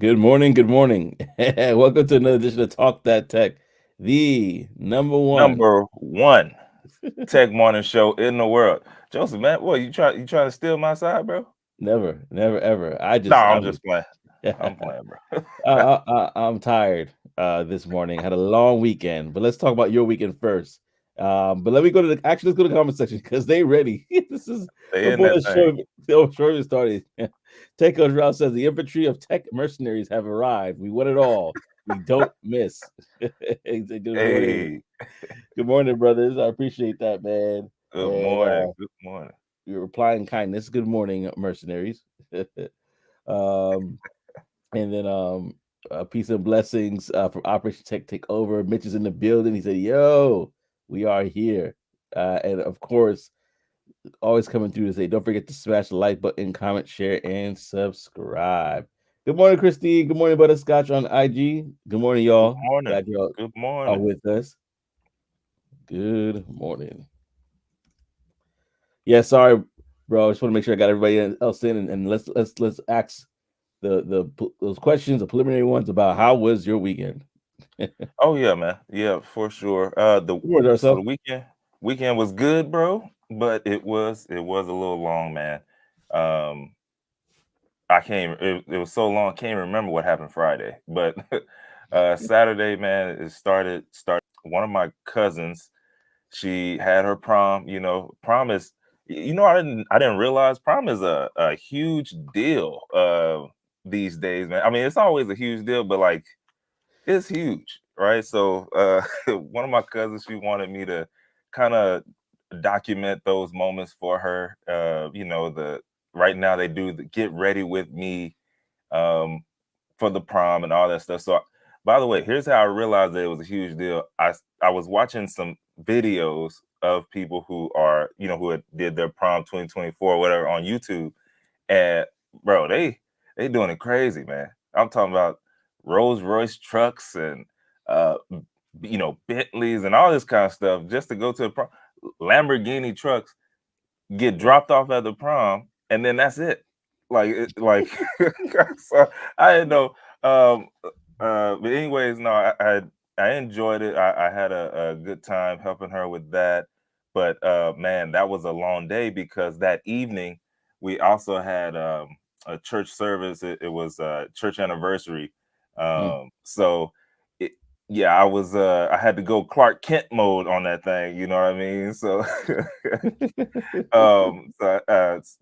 Good morning. Good morning. Welcome to another edition of Talk That Tech, the number one. Number one tech morning show in the world. Joseph, man, what you trying to steal my side, bro? Never, never, ever. I No, just, I'm I'm, just playing. I'm I, playing, bro. I'm tired. This morning had a long weekend, but let's talk about your weekend first. But let me go to let's go to the comment section because they ready. This is Stay in before that the thing. show even started. Tech Coach Ralph says the infantry of tech mercenaries have arrived. We won it all. We don't miss. Good morning. Hey, Good morning, brothers. I appreciate that, man. good And morning. Good morning. you're replying kindness. Good morning, mercenaries. um, and then peace and blessings from Operation Tech Take Over. Mitch is in the building. He said, "Yo, we are here." And of course, always coming through to say, "Don't forget to smash the like button, comment, share, and subscribe." Good morning, Christine. Good morning, Butterscotch on IG. Good morning, Good y'all. morning. Glad y'all Good are morning. with us. Good morning. Yeah, sorry, bro. I just want to make sure I got everybody else in, and let's ask those questions, the preliminary ones about how was your weekend. Oh yeah, man. Yeah, for sure. The Good morning, so the Darcel. weekend was good, bro, but it was a little long, man. Um, I can't. It was so long. I can't even remember what happened Friday, but Saturday, man, it started. One of my cousins, she had her prom. Prom is. I didn't realize prom is a huge deal these days, man. I mean, it's always a huge deal, but like it's huge, right? So one of my cousins, she wanted me to kind of document those moments for her. The right now they do the get ready with me um, for the prom and all that stuff. So, by the way, here's how I realized that it was a huge deal. I was watching some videos of people who had did their prom 2024 or whatever on YouTube, and bro, they doing it crazy, man. I'm talking about Rolls Royce trucks and uh, Bentleys and all this kind of stuff just to go to the prom. Lamborghini trucks get dropped off at the prom, and then that's it. Like so I didn't know. But anyways, no, I enjoyed it. I had a good time helping her with that. But man, that was a long day because that evening we also had a church service. It was a church anniversary. Mm. So it, yeah, I had to go Clark Kent mode on that thing. You know what I mean? So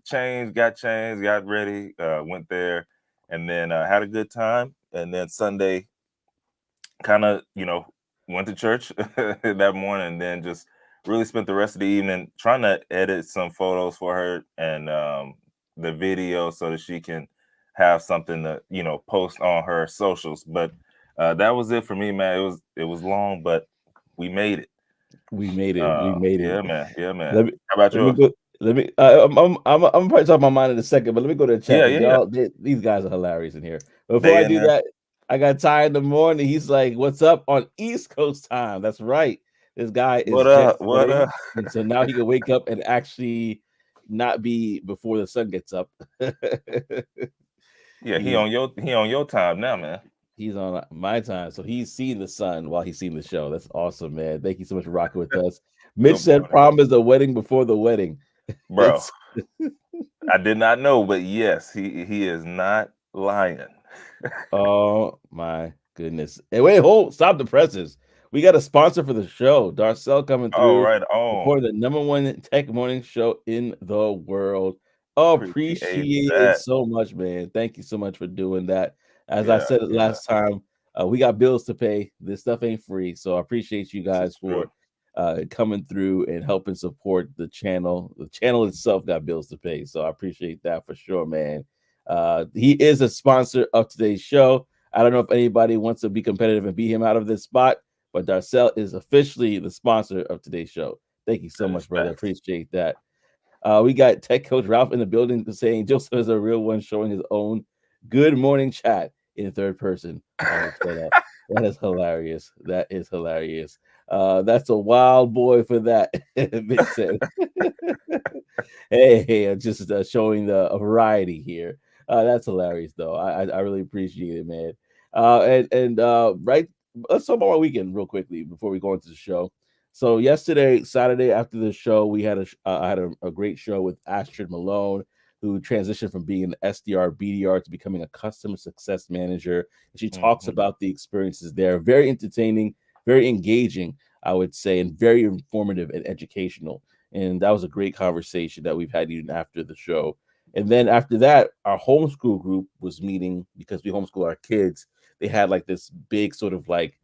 changed, got ready, went there, and then had a good time. And then Sunday, kind of, went to church that morning, and then just really spent the rest of the evening trying to edit some photos for her and the video so that she can have something to, post on her socials. But that was it for me, man. It was long, but we made it. We made it. We made it. Yeah, man. Yeah, man. Let me How about let me yours? go. Let me. I'm probably talking my mind in a second, but let me go to the chat Yeah, because yeah, yeah. these guys are hilarious in here. Before They I in do there. that, I got Ty in the morning. He's like, "What's up on East Coast time?" That's right. This guy is What jet up? What setting, up? and so now he can wake up and actually not be before the sun gets up. Yeah, he he's on your time now, man. he's on my time, so he's seeing the sun while he's seeing the show. That's awesome, man. Thank you so much for rocking with us. Mitch Good said, morning, "Prom is the wedding before the wedding." bro. It's I did not know, but yes, he is not lying. Oh my goodness. Hey, wait, hold, stop the presses. We got a sponsor for the show. Darcel coming All through right, on. before the number one tech morning show in the world. Oh, Appreciate appreciate it that. so much, man. Thank you so much for doing that. As I Yeah, said it yeah. last time, we got bills to pay. This stuff ain't free. So I appreciate you This is guys true. for coming through and helping support the channel. The channel itself got bills to pay. So I appreciate that for sure, man. He is a sponsor of today's show. I don't know if anybody wants to be competitive and beat him out of this spot, but Darcel is officially the sponsor of today's show. Thank you so That much, is brother. facts. Appreciate that. We got Tech Coach Ralph in the building saying Joseph is a real one, showing his own good morning chat in third person. That is hilarious. That is hilarious. That's a wild boy for that. Mitch said. Hey, just showing the a variety here. That's hilarious, though. I really appreciate it, man. Right, let's talk about our weekend real quickly before we go into the show. So yesterday, Saturday, after the show, we had I had a great show with Astrid Malone, who transitioned from being an SDR BDR to becoming a customer success manager. And she talks Hmm. about the experiences there. Very entertaining, very engaging, I would say, and very informative and educational. And that was a great conversation that we've had even after the show. And then after that, our homeschool group was meeting because we homeschool our kids. They had like this big sort of like,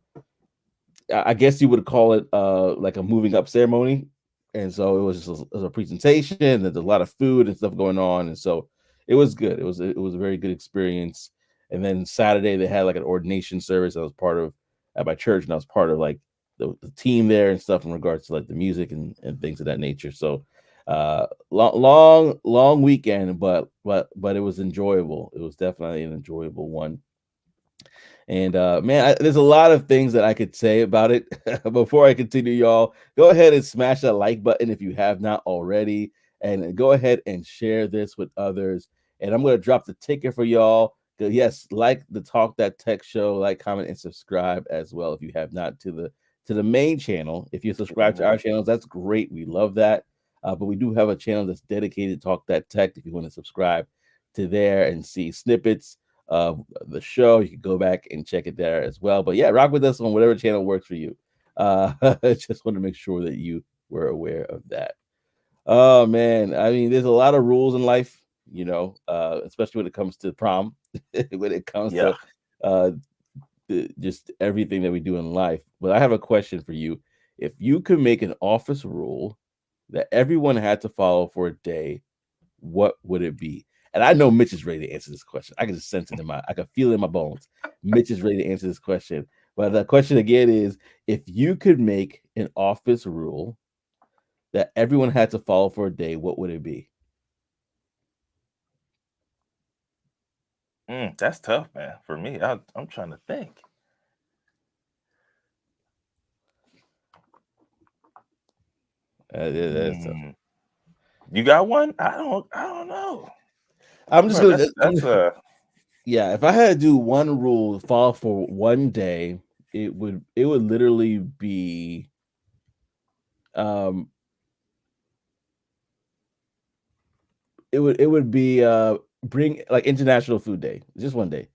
I guess you would call it like a moving up ceremony. And so it was just it was a presentation. There's a lot of food and stuff going on, and so it was good. It was a very good experience. And then Saturday they had like an ordination service. I was part of at my church, and I was part of like the team there and stuff in regards to like the music and things of that nature. So long weekend, but it was enjoyable. It was definitely an enjoyable one. And man, there's a lot of things that I could say about it. Before I continue, y'all, go ahead and smash that like button if you have not already, and go ahead and share this with others. And I'm gonna drop the ticket for y'all. Yes, like the Talk That Tech show, like, comment, and subscribe as well if you have not to the main channel. If you subscribe to Hmm. our channels, that's great. We love that. But we do have a channel that's dedicated to Talk That Tech. If you want to subscribe to there and see snippets of the show, you can go back and check it there as well. But yeah, rock with us on whatever channel works for you. Just want to make sure that you were aware of that. Oh man, I mean, there's a lot of rules in life, especially when it comes to prom, when it comes Yeah. to uh, just everything that we do in life. But I have a question for you. If you could make an office rule that everyone had to follow for a day, what would it be? And I know Mitch is ready to answer this question. I can just sense it I can feel it in my bones. Mitch is ready to answer this question. But the question again is, if you could make an office rule that everyone had to follow for a day, what would it be? That's tough, man. For me, I'm trying to think. That's tough. Hmm. You got one? I don't know. I'm just Man, gonna, that's yeah. If I had to do one rule to follow for one day, it would literally be um it would be bring like International Food Day. Just one day.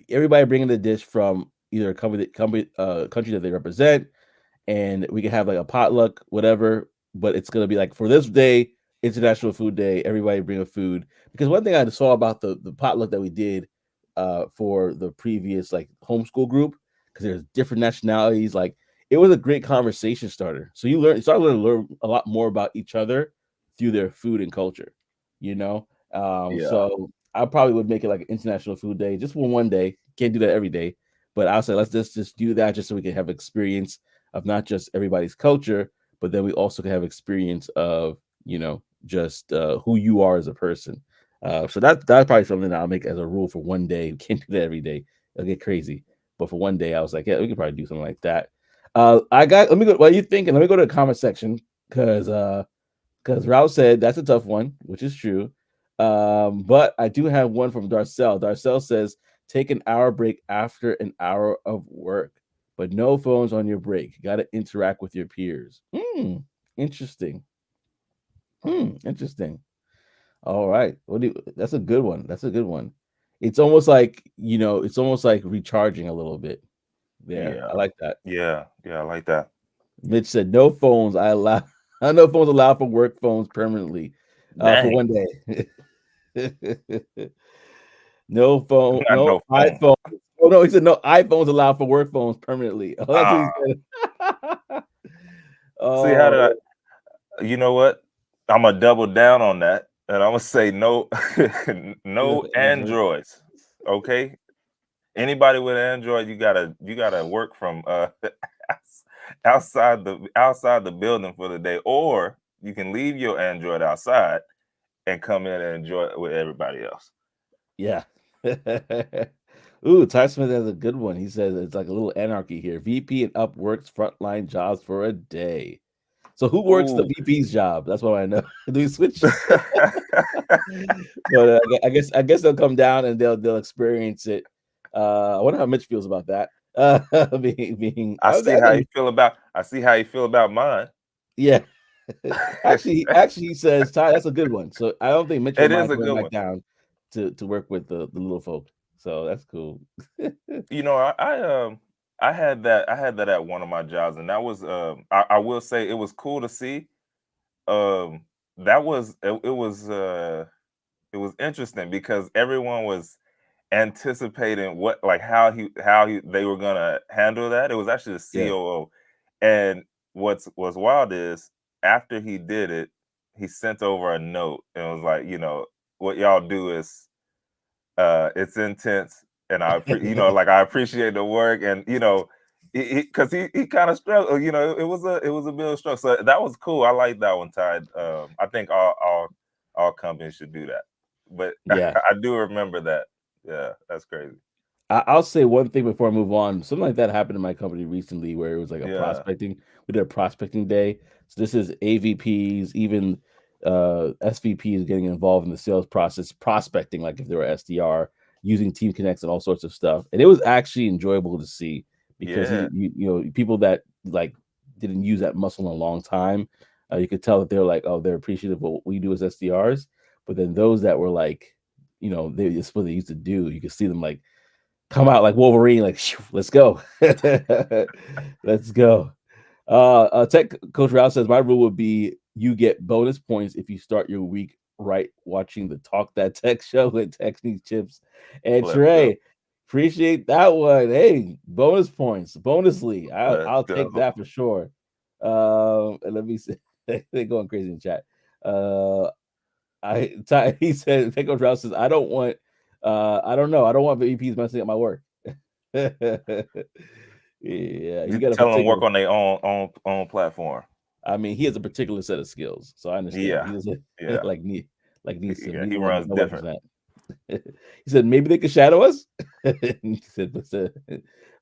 Everybody bringing the dish from either a country that they represent, and we can have like a potluck, whatever. But it's gonna be like for this day, International Food Day. Everybody bring a food because one thing I saw about the potluck that we did for the previous like homeschool group, because there's different nationalities. Like it was a great conversation starter. So you start to learn a lot more about each other through their food and culture. You know, yeah. so I probably would make it like an International Food Day, just for one day. Can't do that every day, but I'll say let's just do that just so we can have experience of not just everybody's culture, but then we also can have experience of just who you are as a person. So that's probably something that I'll make as a rule for one day. We can't do that every day; it'll get crazy. But for one day, I was like, yeah, we could probably do something like that. Let me go. What are you thinking? Let me go to the comment section because Ralph said that's a tough one, which is true. But I do have one from Darcel. Darcel says take an hour break after an hour of work, but no phones on your break. You got to interact with your peers. Interesting. Interesting. All right. That's a good one. That's a good one. It's almost like it's almost like recharging a little bit there. Yeah. I like that. Yeah, I like that. Mitch said no phones. I allow no phones allowed for work phones permanently for Dang. one day. No phone, Not no no phone. iPhone. Oh no, he said no iPhones allowed for work phones permanently. Oh, that's what he Ah, said. see how did Oh, I you know what? I'm gonna double down on that and I'm gonna say no no Android. Androids. Okay? Anybody with Android, you gotta work from outside the building for the day, or you can leave your Android outside and come in and enjoy it with everybody else. Yeah. Ooh, Ty Smith has a good one. He says it's like a little anarchy here. VP and up works frontline jobs for a day. So who works the Ooh. VP's job? That's what I know. Do we switch? But I guess they'll come down and they'll experience it. I wonder how Mitch feels about that. Being I oh, see that how you doesn't, feel about. I see how you feel about mine. yeah. Actually, he says, Ty, that's a good one. So I don't think Mitch will It is mind a coming good back one. down to work with the little folk. So that's cool. You know, I had that at one of my jobs, and that was I will say it was cool to see. Um, that was it was interesting because everyone was anticipating what like how they were gonna handle that. It was actually the Yeah. COO, and what's wild is after he did it, he sent over a note and was like, what y'all do is it's intense, and like I appreciate the work, and because he kind of struggled. It was a bit of struggle. So that was cool. I like that one, Ty. I think all companies should do that. But Yeah. I do remember that. Yeah, that's crazy. I'll say one thing before I move on. Something like that happened in my company recently, where it was like a Yeah, prospecting. We did a prospecting day. So this is AVPs, even SVPs getting involved in the sales process, prospecting, like if they were SDR, using Team Connects and all sorts of stuff. And it was actually enjoyable to see because yeah, people that like didn't use that muscle in a long time, you could tell that they're like, oh, they're appreciative of what we do as SDRs. But then those that were like, it's what they used to do. You could see them like come out like Wolverine, like "Shoo, let's go, let's go." Tech Coach Ralph says my rule would be you get bonus points if you start your week right watching the Talk That Tech show with Technique Chips and let's go, Trey. Appreciate that one. Hey, bonus points, bonusly. let's I'll take go. that for sure. And let me see. They're going crazy in chat. He said Tech Coach Ralph says I don't know. I don't want VPs messing up my work. Yeah, he got a Tell them particular. work on their own platform. I mean, he has a particular set of skills, so I understand. Yeah, He doesn't yeah, like needs some. yeah. He's He one runs nobody different. does that. He said maybe they could shadow us. He said, but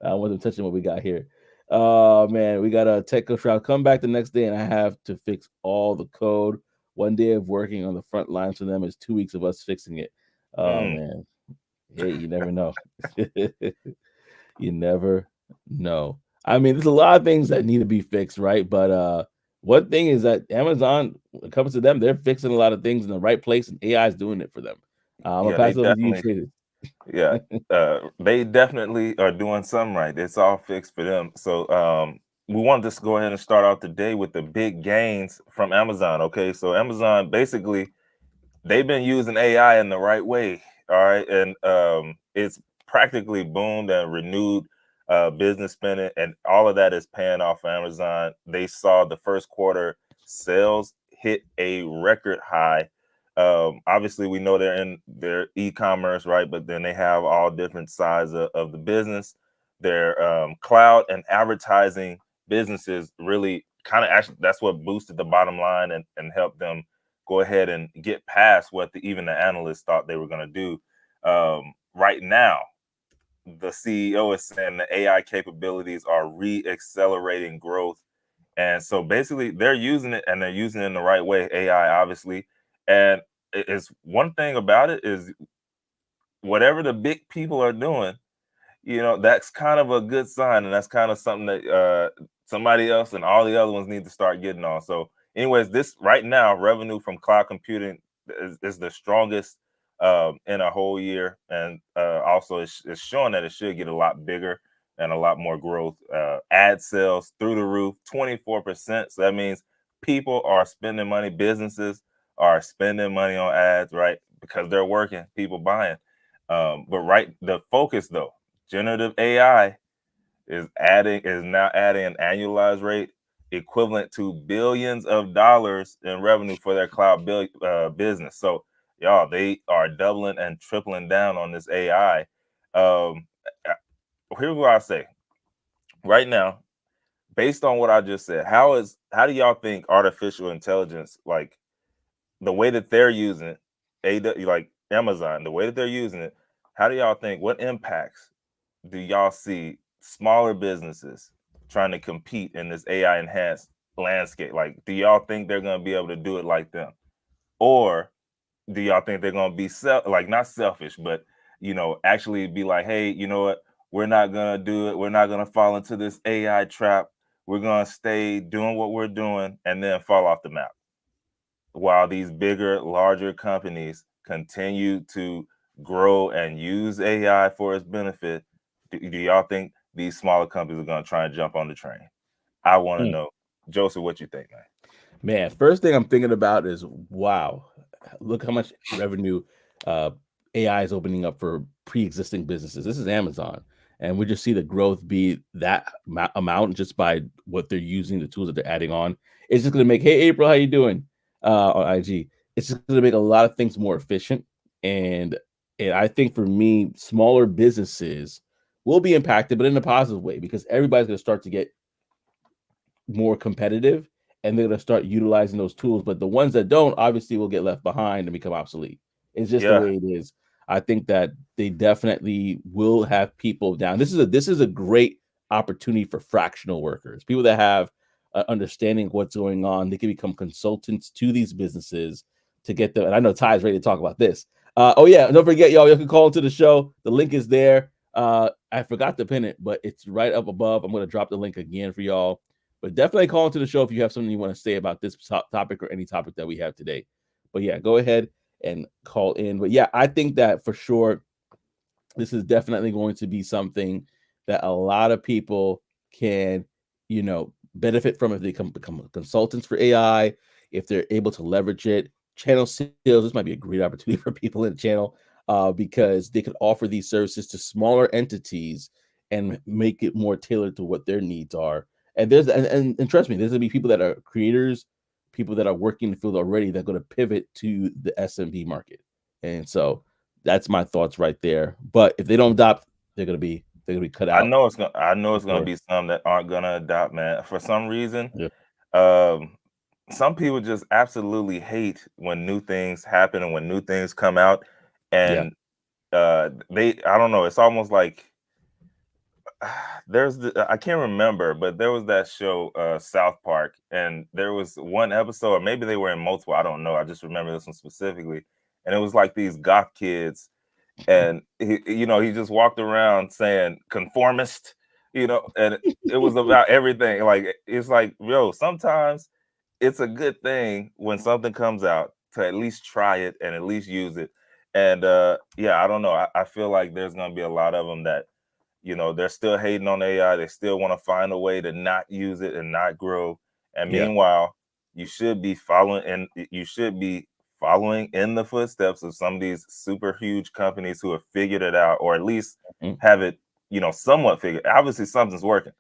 I wasn't touching what we got here. Oh man, we got a tech coach route. Come back the next day, and I have to fix all the code. One day of working on the front lines for them is 2 weeks of us fixing it. Oh Mm, man, hey, you never know. You never know. I mean, there's a lot of things that need to be fixed, right? But one thing is that Amazon, when it comes to them, they're fixing a lot of things in the right place, and AI is doing it for them. I'm gonna yeah, they pass it over to you, definitely. Trader. Yeah, they definitely are doing something right. It's all fixed for them. So we want to just go ahead and start out the day with the big gains from Amazon. Okay, so Amazon basically they've been using AI in the right way. All right, and it's practically boomed and renewed business spending, and all of that is paying off for Amazon. They saw the first quarter sales hit a record high. Obviously, we know they're in their e-commerce, right? But then they have all different sides of the business. Their cloud and advertising businesses really kind of actually that's what boosted the bottom line and helped them go ahead and get past what even the analysts thought they were going to do. Right now, the CEO is saying the AI capabilities are re-accelerating growth, and so basically they're using it and they're using it in the right way. AI, obviously, and it's one thing about it is whatever the big people are doing, that's kind of a good sign, and that's kind of something that somebody else and all the other ones need to start getting on. So, anyways, this right now, revenue from cloud computing is the strongest in a whole year, and also it's showing that it should get a lot bigger and a lot more growth. Ad sales through the roof, 24%. So that means people are spending money, businesses are spending money on ads, right? Because they're working, people buying. But right, the focus though, generative AI is now adding an annualized rate equivalent to billions of dollars in revenue for their cloud business. So y'all, they are doubling and tripling down on this AI. Um, Here's what I say right now, based on what I just said. How do y'all think artificial intelligence, like the way that they're using it, like Amazon, the way that they're using it, how do y'all think what impacts do y'all see smaller businesses trying to compete in this AI enhanced landscape? Like, do y'all think they're gonna be able to do it like them, or do y'all think they're gonna be like not selfish, but actually be like, hey, you know what? We're not gonna do it. We're not gonna fall into this AI trap. We're gonna stay doing what we're doing and then fall off the map while these bigger, larger companies continue to grow and use AI for its benefit. Do y'all think these smaller companies are gonna try and jump on the train? I want to Mm. know, Joseph, what you think, man? Man, first thing I'm thinking about is wow, look how much revenue uh, AI is opening up for pre-existing businesses. This is Amazon, and we just see the growth be that amount just by what they're using, the tools that they're adding on. It's just going to make, hey April, how you doing on IG? It's just going to make a lot of things more efficient, and and I think for me, smaller businesses will be impacted, but in a positive way because everybody's going to start to get more competitive and they're going to start utilizing those tools. But the ones that don't obviously will get left behind and become obsolete. It's just the Yeah, way it is. I think that they definitely will have people down. This is a great opportunity for fractional workers, people that have understanding what's going on. They can become consultants to these businesses to get them. And I know Ty's ready to talk about this. Oh yeah, don't forget, y'all. You can call into the show. The link is there. I forgot to pin it, but it's right up above. I'm going to drop the link again for y'all. But definitely call into the show if you have something you want to say about this topic or any topic that we have today. But yeah, go ahead and call in. But yeah, I think that for sure, this is definitely going to be something that a lot of people can, benefit from if they become consultants for AI, if they're able to leverage it. Channel sales, this might be a great opportunity for people in the channel because they could offer these services to smaller entities and make it more tailored to what their needs are. And and trust me, there's gonna be people that are creators, people that are working in the field already that are going to pivot to the SMB market. And so that's my thoughts right there. But if they don't adopt, they're gonna be cut I out know it's gonna I know for it's gonna sure. be some that aren't gonna adopt, man. For some reason, Yeah. um, some people just absolutely hate when new things happen and when new things come out, Yeah. and they I don't know. It's almost like I can't remember, but there was that show, South Park, and there was one episode, or maybe they were in multiple. I don't know. I just remember this one specifically, and it was like these goth kids, and he just walked around saying conformist, and it was about everything. Like it's like, yo, sometimes it's a good thing when something comes out to at least try it and at least use it. And yeah, I don't know. I feel like there's gonna be a lot of them that they're still hating on AI. They still want to find a way to not use it and not grow. And Yeah. meanwhile, you should be following in the footsteps of some of these super huge companies who have figured it out, or at least Mhm. have it, somewhat figured. Obviously, something's working.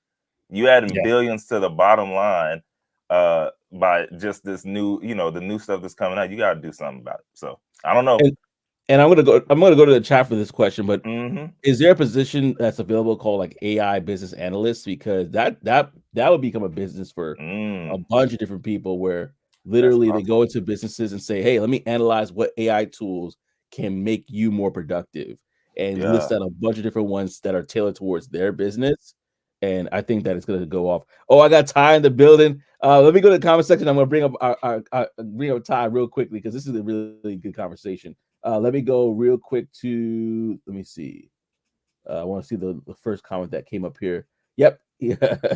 You adding Yeah. billions to the bottom line by just this new, the new stuff that's coming out. You got to do something about it. So I don't know. And and I'm gonna go to the chat for this question, but Hmm. is there a position that's available called like AI business analyst? Because that would become a business for a Mm, bunch of different people where that's literally they go possible. into businesses and say, "Hey, let me analyze what AI tools can make you more productive," and list Yeah, out a bunch of different ones that are tailored towards their business. And I think that it's going to go off. Oh, I got Ty in the building. Let me go to the comment section. I'm going to bring up bring up Ty real quickly because this is a really good conversation. Let me go real quick to let me see. I want to see the first comment that came up here. Yep. Yeah.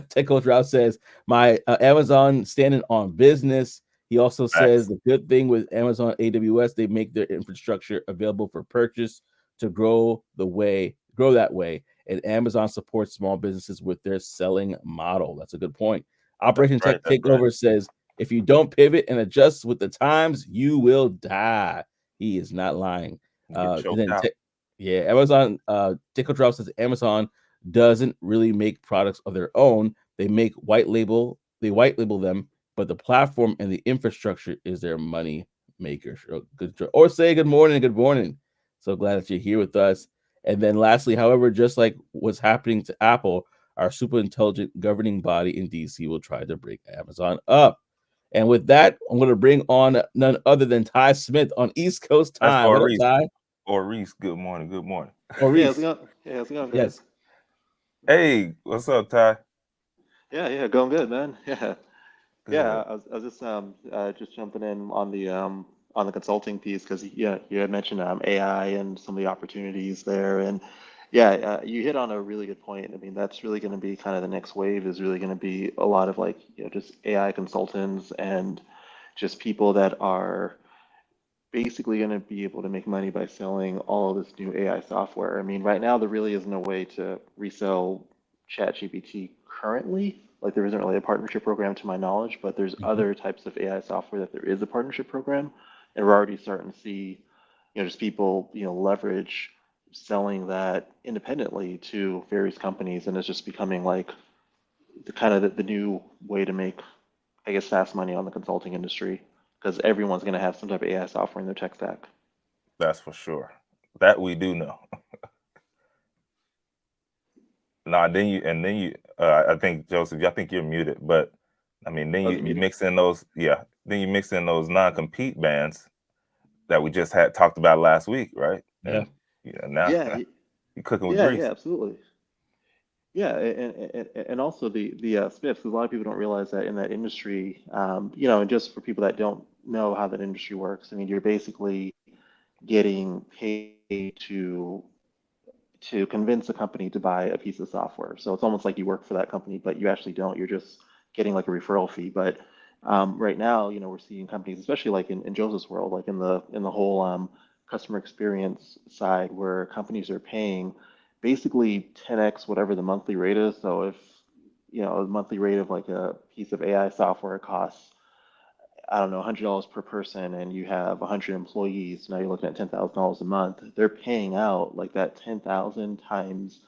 Tech Coach Rouse says, my Amazon standing on business. He also says facts. the good thing with Amazon AWS, they make their infrastructure available for purchase to grow that way. And Amazon supports small businesses with their selling model. That's a good point. That's Operation right. Tech That's right. Takeover says, if you don't pivot and adjust with the times, you will die. He is not lying. Get And choked then out. yeah, Amazon, Tickle Drop says Amazon doesn't really make products of their own. They white label them, but the platform and the infrastructure is their money maker. Sure, or say good morning, good morning. So glad that you're here with us. And then lastly, however, just like what's happening to Apple, our super intelligent governing body in DC will try to break Amazon up. And with that, I'm going to bring on none other than Ty Smith on East Coast That's time. What up, Maurice. Ty? Maurice, good morning. Good morning. Or Hey, how's it Reese? going? Hey, how's it going, guys? Yes. Hey, what's up, Ty? Yeah, going good, man. Yeah. Yeah, I was just jumping in on the consulting piece because yeah, you had mentioned AI and some of the opportunities there, and yeah, you hit on a really good point. I mean, that's really going to be kind of the next wave is really going to be a lot of like just AI consultants and just people that are basically going to be able to make money by selling all of this new AI software. I mean, right now there really is no way to resell ChatGPT currently. Like there isn't really a partnership program to my knowledge, but there's Mhm. other types of AI software that there is a partnership program, and we're already starting to see, just people, leverage selling that independently to various companies, and it's just becoming like the kind of the new way to make, I guess, fast money on the consulting industry because everyone's going to have some type of AI software in their tech stack. That's for sure. That we do know. Nah, then you I think Joseph, I think you're muted, but I mean then Was you it you muted? mix in those, yeah, then you mix in those non-compete bans that we just had talked about last week, right? Yeah. And now Yeah, you're cooking with yeah, grease. yeah, absolutely. Yeah, and also the Smiths, 'cause a lot of people don't realize that in that industry, and just for people that don't know how that industry works, I mean, you're basically getting paid to convince a company to buy a piece of software. So it's almost like you work for that company, but you actually don't. You're just getting like a referral fee. But right now, we're seeing companies, especially like in Joseph's world, like in the whole customer experience side, where companies are paying basically 10x whatever the monthly rate is. So if a monthly rate of like a piece of AI software costs, I don't know, $100 per person, and you have 100 employees, now you're looking at $10,000 a month. They're paying out like that 10,000 times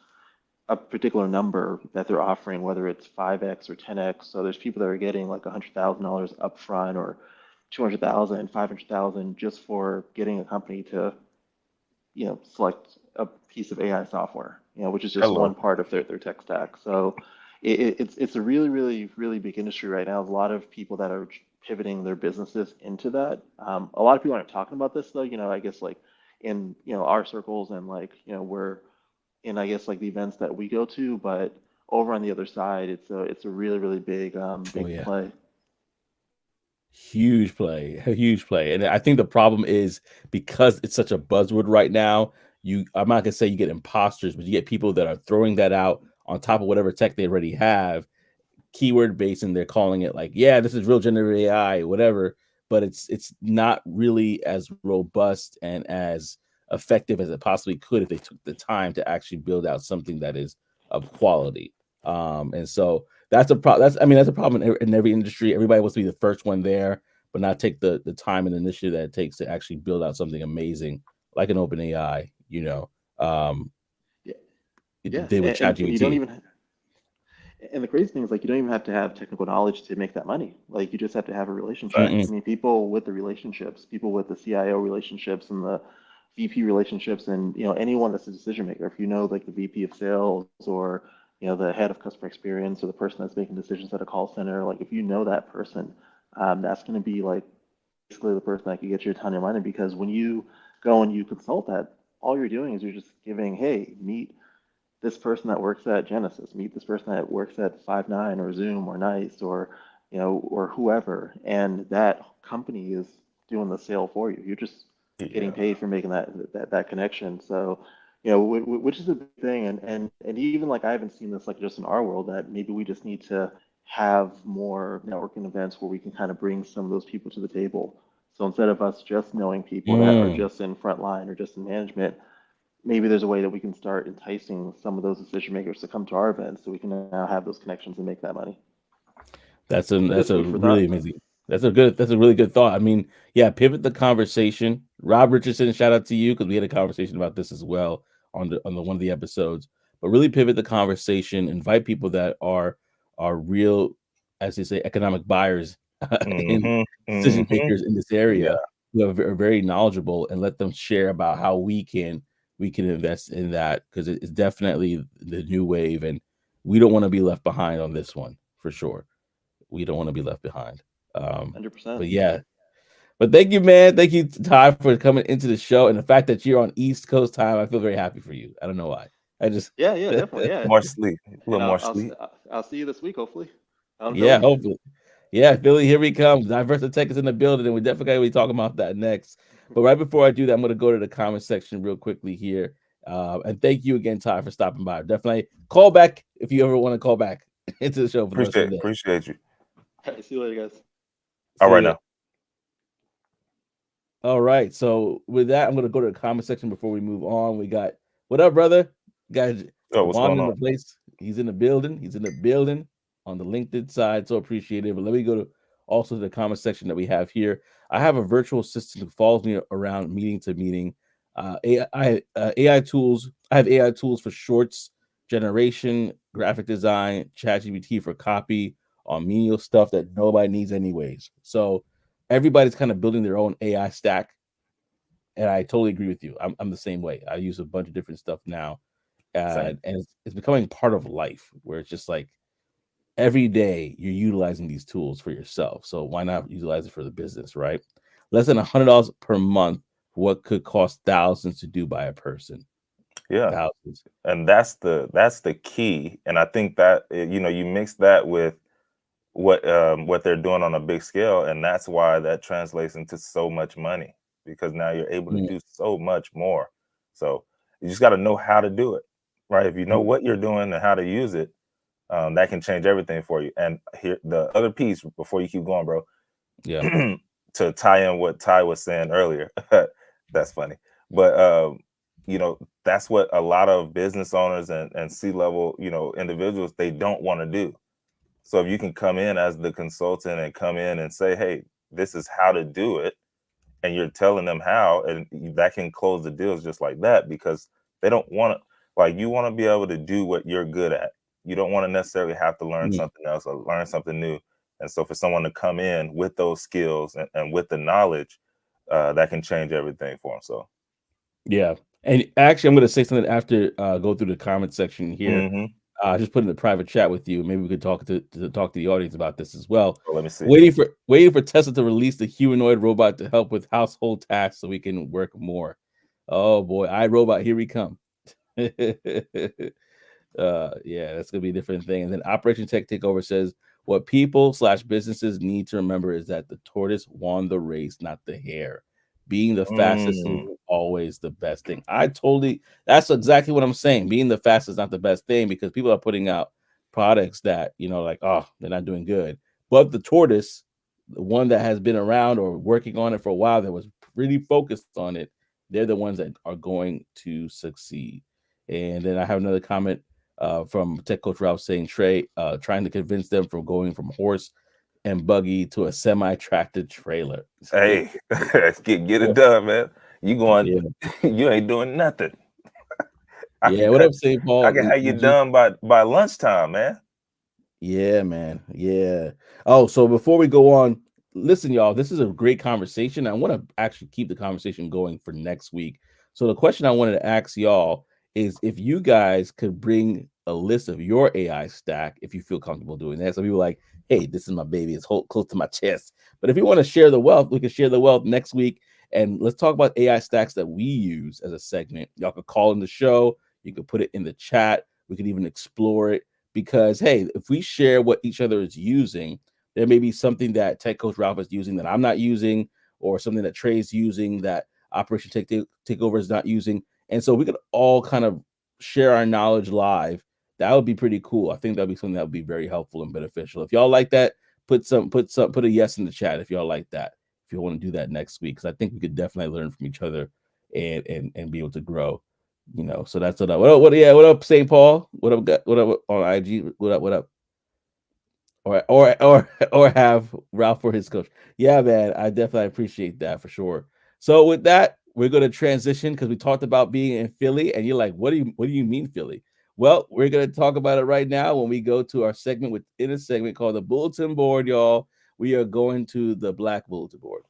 a particular number that they're offering, whether it's 5x or 10x. So there's people that are getting like $100,000 upfront or 200,000, 500,000 just for getting a company to, select a piece of AI software, which is just one Hello. part of their tech stack. So it's a really, really, really big industry right now. There's a lot of people that are pivoting their businesses into that. A lot of people aren't talking about this though, I guess like in, our circles and like, we're in, I guess like the events that we go to, but over on the other side, it's a really, really big, Oh big yeah. play. Huge play, a huge play. And I think the problem is because it's such a buzzword right now, I'm not gonna say you get imposters, but you get people that are throwing that out on top of whatever tech they already have, keyword based, and they're calling it like, yeah, this is real generative AI, whatever. But it's not really as robust and as effective as it possibly could if they took the time to actually build out something that is of quality. And so that's a problem. That's a problem in every industry. Everybody wants to be the first one there, but not take the time and initiative that it takes to actually build out something amazing like an open AI. Um, Yeah, it yeah, did with and you don't ChatGPT. even. And the crazy thing is, like, you don't even have to have technical knowledge to make that money. Like, you just have to have a relationship. I Facts. Mm-mm. mean, people with the relationships, people with the CIO relationships and the VP relationships, and anyone that's a decision maker. If you know, like, the VP of sales or the head of customer experience or the person that's making decisions at a call center, like, if you know that person, that's going to be like basically the person that can get you a ton of money because when you go and you consult that, all you're doing is you're just giving, hey, meet this person that works at Genesis, meet this person that works at Five9 or Zoom or Nice or or whoever, and that company is doing the sale for you. You're just getting Yeah. paid for making that connection. So, which is a big thing, and even like I haven't seen this like just in our world that maybe we just need to have more networking events where we can kind of bring some of those people to the table. So instead of us just knowing people that are Mm. just in frontline or just in management, maybe there's a way that we can start enticing some of those decision makers to come to our events so we can now have those connections and make that money. But That's just a food for really thought. amazing. That's a really good thought. I mean, yeah, pivot the conversation. Rob Richardson, shout out to you because we had a conversation about this as well on the one of the episodes. But really pivot the conversation. Invite people that are real, as they say, economic buyers in Mm-hmm. decision Mm-hmm. makers in this Yeah. area who are very knowledgeable, and let them share about how we can invest in that because it's definitely the new wave, and we don't want to be left behind on this one for sure. We don't want to be left behind. But 100%. yeah, but thank you, man. Thank you, Ty, for coming into the show, and the fact that you're on East Coast time. I feel very happy for you. I don't know why. I just Yeah, yeah, definitely. Yeah. More sleep. A And little more sleep. I'll see you this week, hopefully, out in yeah, Philly. hopefully. Yeah, Philly, here we come. Diverse Tech is in the building, and we're definitely going to be talking about that next. But right before I do that, I'm going to go to the comment section real quickly here. And thank you again, Ty, for stopping by. Definitely call back if you ever want to call back into the show for the rest of the day. Appreciate you. All right, see you later, guys. All right See ya. now. All right. So with that, I'm going to go to the comment section before we move on. We got, what up, brother? Guys, Oh, what's Javon going in on? the place. He's in the building. He's in the building on the LinkedIn side. So appreciate it. But let me go to also the comment section that we have here. I have a virtual assistant who follows me around meeting to meeting. AI tools. I have AI tools for shorts generation, graphic design, ChatGPT for copy on menial stuff that nobody needs anyways. So everybody's kind of building their own AI stack. And I totally agree with you. I'm the same way. I use a bunch of different stuff now. Same. And it's becoming part of life where it's just like every day you're utilizing these tools for yourself. So why not utilize it for the business, right? Less than $100 per month, what could cost thousands to do by a person? Yeah. Thousands. And that's the key. And I think that you mix that with what they're doing on a big scale, and that's why that translates into so much money, because now you're able to Mm, do so much more. So you just got to know how to do it, right? If you know what you're doing and how to use it, that can change everything for you. And here, the other piece before you keep going, bro, yeah. to tie in what Ty was saying earlier, that's funny. But that's what a lot of business owners and C-level, individuals, they don't want to do. So if you can come in as the consultant and come in and say, hey, this is how to do it, and you're telling them how, and that can close the deals just like that, because they don't want to, like, you want to be able to do what you're good at. You don't want to necessarily have to learn Mm, something else or learn something new. And so for someone to come in with those skills and with the knowledge, that can change everything for them. So, yeah. And actually, I'm going to say something after go through the comment section here. mhm. Just put in the private chat with you. Maybe we could talk to the audience about this as well. So let me see. Waiting for Tesla to release the humanoid robot to help with household tasks so we can work more. Oh boy, iRobot, here we come. Yeah, that's gonna be a different thing. And then Operation Tech Takeover says what people/businesses need to remember is that the tortoise won the race, not the hare. Being the fastest Mm, isn't always the best thing. That's exactly what I'm saying. Being the fastest is not the best thing because people are putting out products that, like, oh, they're not doing good. But the tortoise, the one that has been around or working on it for a while, that was really focused on it, they're the ones that are going to succeed. And then I have another comment from Tech Coach Ralph saying Trey trying to convince them from going from horse and buggy to a semi-tractor trailer. hey, get it done, man. You going, Yeah, you ain't doing nothing. I can yeah. What cut up, St. I Paul? can have you Did you? done by lunchtime, man. Yeah, man. Yeah. Oh, so before we go on, listen, y'all, this is a great conversation. I want to actually keep the conversation going for next week. So the question I wanted to ask y'all is if you guys could bring a list of your AI stack, if you feel comfortable doing that. Some people are like, hey, this is my baby. It's close to my chest. But if you want to share the wealth, we can share the wealth next week. And let's talk about AI stacks that we use as a segment. Y'all could call in the show. You could put it in the chat. We could even explore it because hey, if we share what each other is using, there may be something that Tech Coach Ralph is using that I'm not using, or something that Trey's using that Operation Takeover is not using, and so we could all kind of share our knowledge live. That would be pretty cool. I think that'd be something that would be very helpful and beneficial. If y'all like that, put a yes in the chat if y'all like that. If you want to do that next week, because I think we could definitely learn from each other and be able to grow. So that's what up. What up, St. Paul? What up on IG? What up? Or have Ralph for his coach. Yeah, man. I definitely appreciate that for sure. So with that, we're gonna transition because we talked about being in Philly, and you're like, what do you mean Philly? Well, we're gonna talk about it right now when we go to our segment within a segment called the bulletin board, y'all. We are going to the Black Bulletin Board.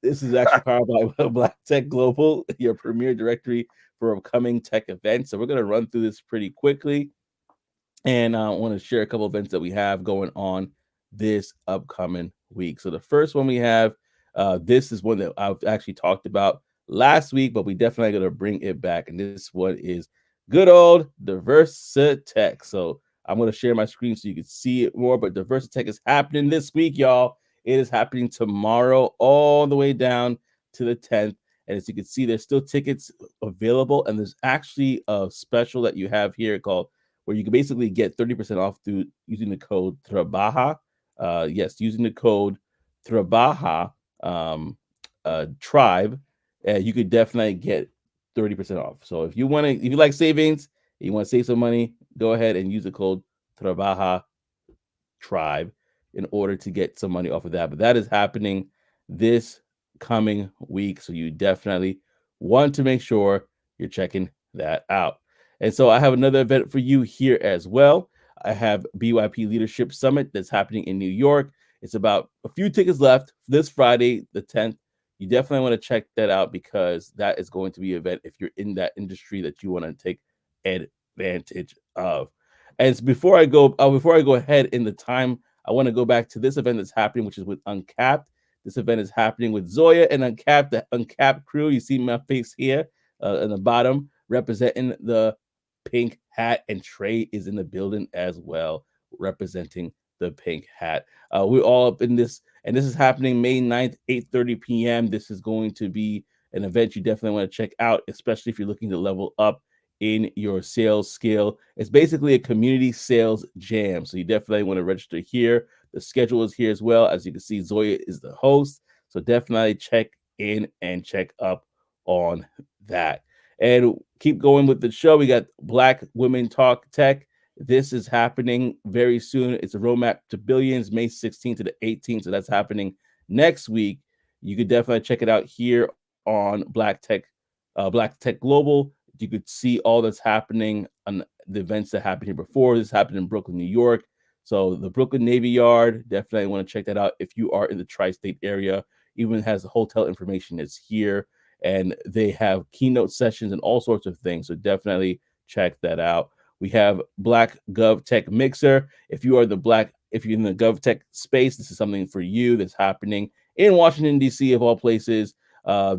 This is actually powered by Black Tech Global, your premier directory for upcoming tech events. So we're going to run through this pretty quickly. And I want to share a couple events that we have going on this upcoming week. So the first one we have, this is one that I've actually talked about last week, but we definitely going to bring it back. And this one is good old Diversa Tech. So I'm going to share my screen so you can see it more. But DiversiTech is happening this week, y'all. It is happening tomorrow, all the way down to the 10th. And as you can see, there's still tickets available, and there's actually a special that you have here called where you can basically get 30% off through using the code Trabaja. Yes, using the code Trabaja Tribe, you could definitely get 30% off. So if you like savings, you want to save some money, go ahead and use the code Trabaja Tribe in order to get some money off of that. But that is happening this coming week. So you definitely want to make sure you're checking that out. And so I have another event for you here as well. I have BYP Leadership Summit that's happening in New York. It's about a few tickets left this Friday, the 10th. You definitely want to check that out because that is going to be an event if you're in that industry that you want to take advantage of. And before I go ahead in the time, I want to go back to this event that's happening, which is with Uncapped. This event is happening with Zoya and Uncapped, the Uncapped crew. You see my face here in the bottom, representing the pink hat, and Trey is in the building as well, representing the pink hat. We're all up in this, and this is happening May 9th, 8:30 p.m. This is going to be an event you definitely want to check out, especially if you're looking to level up in your sales skill. It's basically a community sales jam. So you definitely want to register here. The schedule is here as well. As you can see, Zoya is the host. So definitely check in and check up on that. And keep going with the show. We got Black Women Talk Tech. This is happening very soon. It's a roadmap to billions, May 16th to the 18th. So that's happening next week. You could definitely check it out here on Black Tech Global. You could see all that's happening on the events that happened here before. This happened in Brooklyn, New York. So the Brooklyn Navy Yard, definitely want to check that out if you are in the tri-state area. Even has the hotel information is here, and they have keynote sessions and all sorts of things. So definitely check that out. We have Black Gov Tech Mixer. If you're in the Gov Tech space, this is something for you that's happening in Washington, D.C., of all places.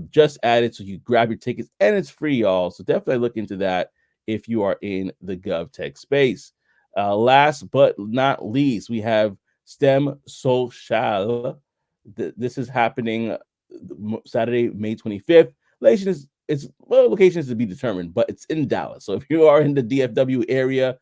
Just added so you grab your tickets, and it's free, y'all. So definitely look into that if you are in the GovTech space. Last but not least, we have STEM Social. This is happening Saturday, May 25th. Location is to be determined, but it's in Dallas. So if you are in the DFW area,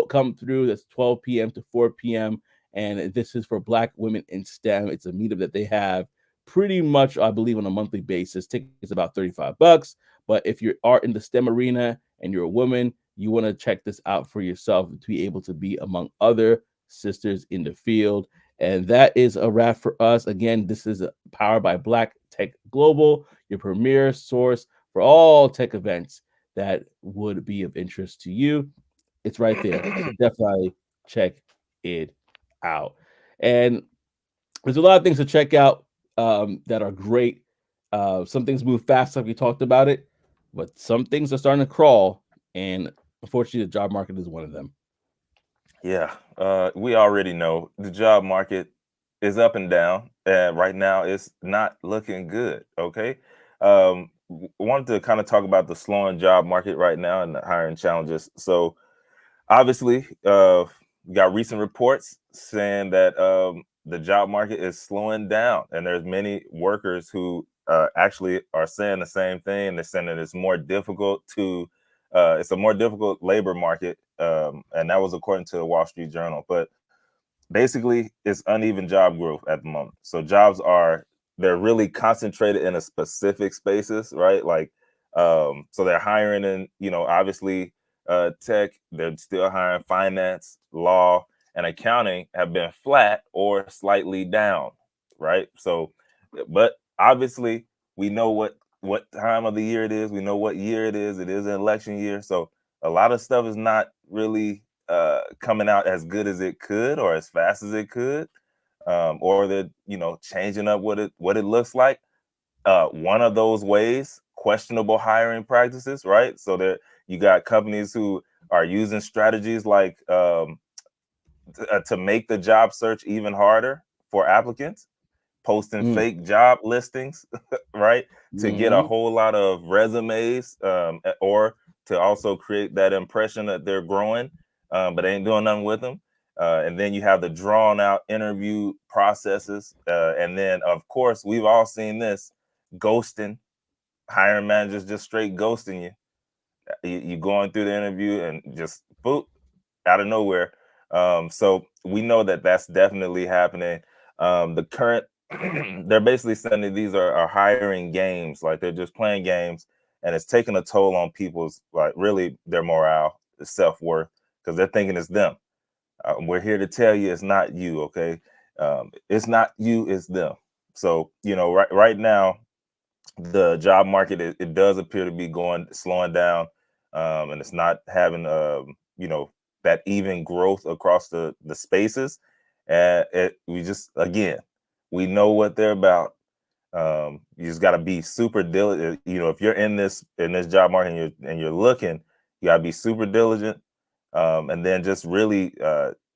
come through. That's 12 p.m. to 4 p.m. And this is for Black women in STEM. It's a meetup that they have pretty much, I believe, on a monthly basis. Tickets about $35. But if you are in the STEM arena and you're a woman, you want to check this out for yourself to be able to be among other sisters in the field. And that is a wrap for us. Again, this is powered by Black Tech Global, your premier source for all tech events that would be of interest to you. It's right there. So definitely check it out. And there's a lot of things to check out that are great. Some things move fast, like we talked about it, but some things are starting to crawl. And unfortunately, the job market is one of them. Yeah, we already know the job market is up and down, and right now it's not looking good. Okay, wanted to kind of talk about the slowing job market right now and the hiring challenges. So obviously, we got recent reports saying that the job market is slowing down, and there's many workers who actually are saying the same thing. They're saying that it's more difficult to it's a more difficult labor market, and that was according to the Wall Street Journal. But basically, it's uneven job growth at the moment. So they're really concentrated in a specific spaces, right? Like, so they're hiring in, obviously tech. They're still hiring finance, law, and accounting have been flat or slightly down, right? So, but obviously, we know what time of the year it is. We know what year it is. It is an election year, so a lot of stuff is not really coming out as good as it could or as fast as it could, or they're changing up what it looks like. One of those ways, questionable hiring practices, right? So that you got companies who are using strategies like to make the job search even harder for applicants, posting fake job listings, right? To get a whole lot of resumes, or to also create that impression that they're growing. but they ain't doing nothing with them. And then you have the drawn out interview processes. And then, of course, we've all seen this ghosting, hiring managers just straight ghosting you. You going through the interview and just boop, out of nowhere. So we know that that's definitely happening. The current, they're basically saying these are hiring games, like they're just playing games, and it's taking a toll on people's, like, really their morale, self-worth, because they're thinking it's them. We're here to tell you it's not you, okay? It's not you, it's them. So, right now, the job market, it does appear to be slowing down, and it's not having that even growth across the spaces. And we just, again, we know what they're about. You just got to be super diligent. If you're in this job market and you're looking, you got to be super diligent, and then just really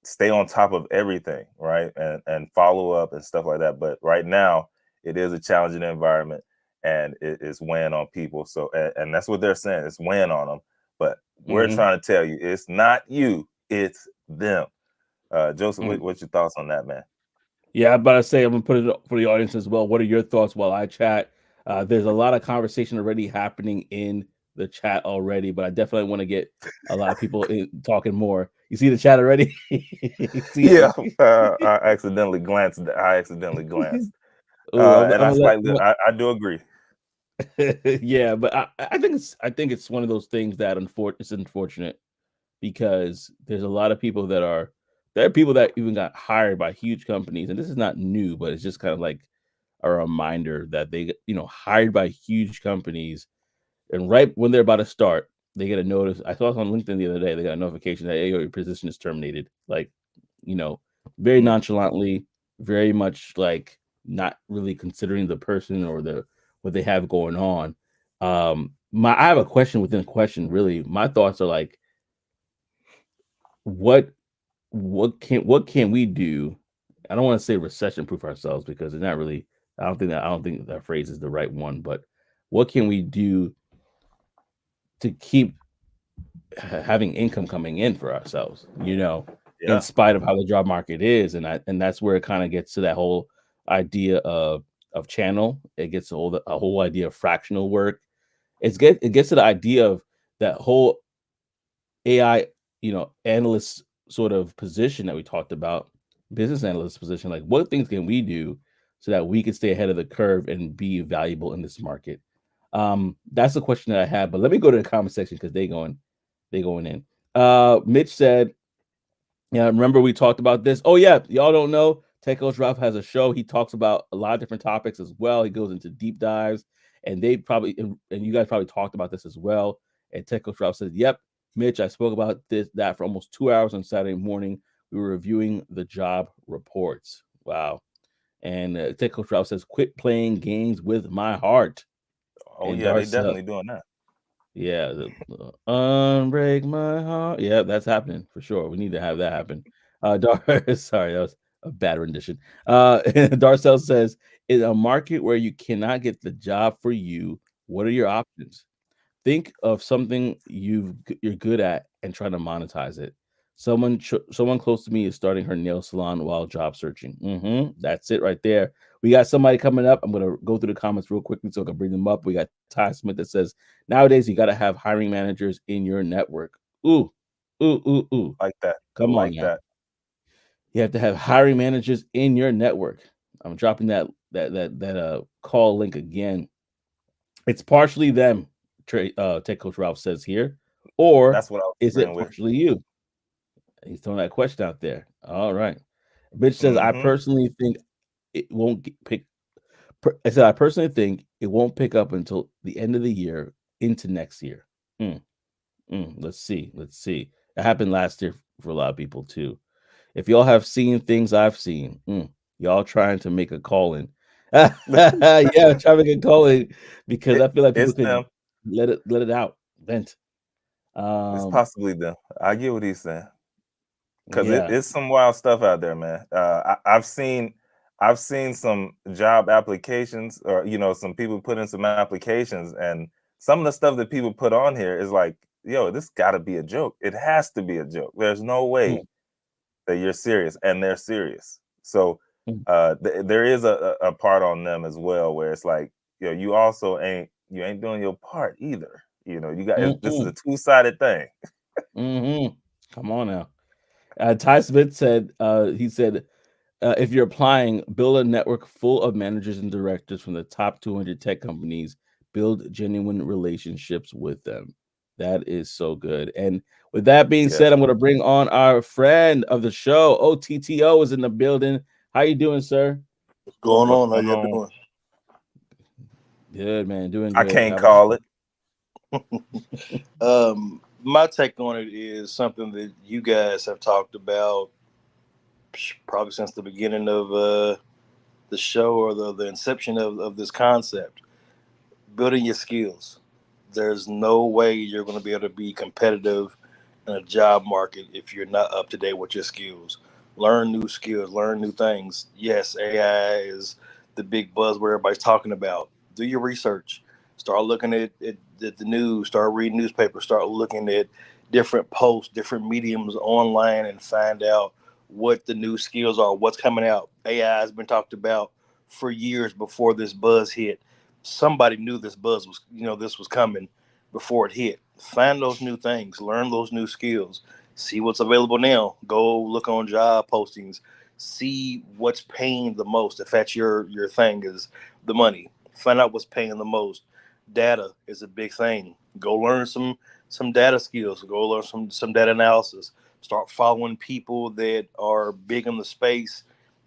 stay on top of everything, right? And follow up and stuff like that. But right now, it is a challenging environment, and it is weighing on people. So, and that's what they're saying. It's weighing on them. But we're trying to tell you, it's not you, it's them. Joseph, what's your thoughts on that, man? Yeah, I'm about to say, I'm gonna put it for the audience as well. What are your thoughts while I chat? There's a lot of conversation already happening in the chat already, but I definitely want to get a lot of people talking more. You see the chat already? You see Yeah, it? I accidentally glanced. Oh, I'm And I gonna let. slightly, I do agree. Yeah, but I think it's one of those things that it's unfortunate because there's a lot of people there are people that even got hired by huge companies, and this is not new, but it's just kind of like a reminder that they get, hired by huge companies, and right when they're about to start, they get a notice. I saw it on LinkedIn the other day. They got a notification that, hey, your position is terminated. Like, you know, very nonchalantly, very much like not really considering the person or what they have going on. I have a question within a question. Really, my thoughts are like, what what can we do? I don't want to say recession proof ourselves because it's not really. I don't think that phrase is the right one. But what can we do to keep having income coming in for ourselves? In Yeah. spite of how the job market is, and that's where it kind of gets to that whole idea of channel. It gets a whole idea of fractional work. It gets to the idea of that whole AI, analyst sort of position that we talked about, business analyst position. Like, what things can we do so that we can stay ahead of the curve and be valuable in this market? That's the question that I had. But let me go to the comment section because they going in. Mitch said, yeah, remember we talked about this. Oh yeah, y'all don't know. Tech Coach Ralph has a show. He talks about a lot of different topics as well. He goes into deep dives, and you guys probably talked about this as well. And Tech Coach Ralph says, "Yep, Mitch, I spoke about that for almost 2 hours on Saturday morning. We were reviewing the job reports. Wow." And Tech Coach Ralph says, "Quit playing games with my heart." Oh And yeah, they Darcel, definitely doing that. yeah, unbreak my heart. Yeah, that's happening for sure. We need to have that happen. Sorry, that was a bad rendition. Darcel says, in a market where you cannot get the job for you, what are your options? Think of something you're good at and try to monetize it. Someone close to me is starting her nail salon while job searching. That's it right there. We got somebody coming up. I'm gonna go through the comments real quickly so I can bring them up. We got Ty Smith that says nowadays you got to have hiring managers in your network. Ooh, ooh, ooh, ooh. Like that. I Come on like now. that. You have to have hiring managers in your network. I'm dropping that call link again. It's partially them, Tech Coach Ralph says here, or That's what I was is it agreeing with. partially you? He's throwing that question out there. All right. Bitch says, I Mm-hmm. personally think it won't pick. I said, I personally think it won't pick up until the end of the year into next year. Mm, let's see. Let's see. It happened last year for a lot of people too. If y'all have seen things I've seen, y'all trying to make a call in. Yeah, try to make a call in because I feel like people It's could them. let it out, vent. It's Um, possibly them. I get what he's saying. Because yeah, it's some wild stuff out there, man. I've seen some job applications, or some people put in some applications, and some of the stuff that people put on here is like yo, this got to be a joke. It has to be a joke. There's no way that you're serious, and they're serious. So there is a part on them as well where it's like, you know, you also ain't doing your part either. You know, you got this is a two-sided thing. Come on now. Ty Smith said, he said, if you're applying, build a network full of managers and directors from the top 200 tech companies. Build genuine relationships with them. That is so good. And with that being said, I'm going to bring on our friend of the show. OTTO is in the building. How you doing, sir? What's going on? How you doing? Good, man. Doing I good. can't call it. My take on it is something that you guys have talked about probably since the beginning of the show or the inception of this concept. Building your skills. There's no way you're going to be able to be competitive in a job market if you're not up to date with your skills. Learn new skills, learn new things. Yes, AI is the big buzzword everybody's talking about. Do your research. Start looking at the news, start reading newspapers, start looking at different posts, different mediums online, and find out what the new skills are, what's coming out. AI has been talked about for years before this buzz hit. Somebody knew this buzz was, this was coming before it hit. Find those new things, learn those new skills, see what's available now. Go look on job postings, see what's paying the most. If that's your thing is the money, find out what's paying the most. Data is a big thing. Go learn some data skills. Go learn some data analysis. Start following people that are big in the space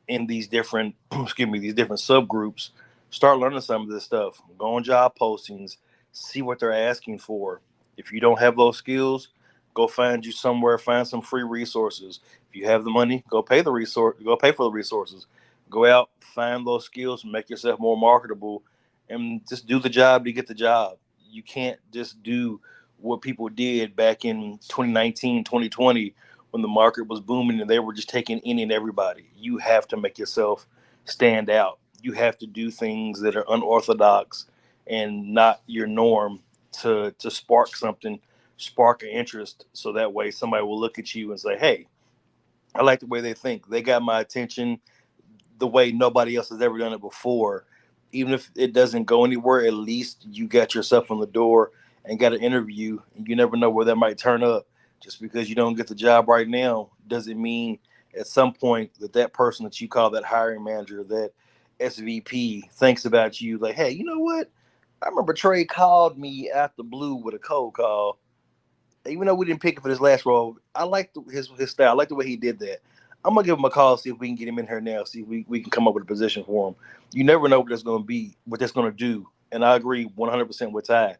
in these different these different subgroups. Start learning some of this stuff. Go on job postings, see what they're asking for. If you don't have those skills, go find you somewhere, find some free resources. If you have the money, go pay for the resources. Go out, find those skills, make yourself more marketable, and just do the job to get the job. You can't just do what people did back in 2019, 2020 when the market was booming and they were just taking any and everybody. You have to make yourself stand out. You have to do things that are unorthodox and not your norm to spark something, spark an interest, so that way somebody will look at you and say, "Hey, I like the way they think. They got my attention the way nobody else has ever done it before." Even if it doesn't go anywhere, at least you got yourself on the door and got an interview, and you never know where that might turn up. Just because you don't get the job right now doesn't mean at some point that person that you call that hiring manager, that SVP, thinks about you like, "Hey, you know what? I remember Trey called me out the blue with a cold call. Even though we didn't pick him for this last role, I like his style. I like the way he did that. I'm gonna give him a call, see if we can get him in here now, see if we can come up with a position for him." You never know what that's gonna be, what that's gonna do. And I agree 100% with Ty.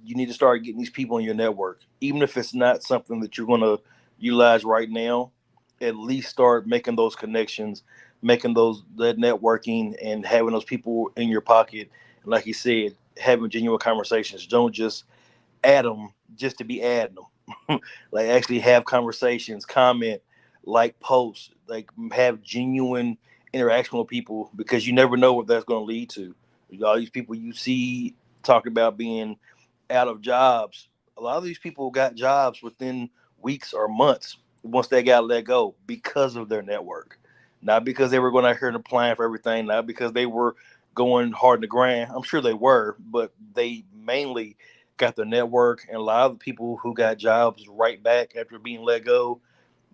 You need to start getting these people in your network, even if it's not something that you're gonna utilize right now. At least start making those connections, making that networking, and having those people in your pocket. And like you said, having genuine conversations. Don't just add them just to be adding them. Like actually have conversations, comment, like posts, like have genuine interaction with people, because you never know what that's going to lead to. All these people you see talk about being out of jobs, a lot of these people got jobs within weeks or months once they got let go because of their network. Not because they were going out here and applying for everything, not because they were going hard in the grind. I'm sure they were, but they mainly got their network. And a lot of the people who got jobs right back after being let go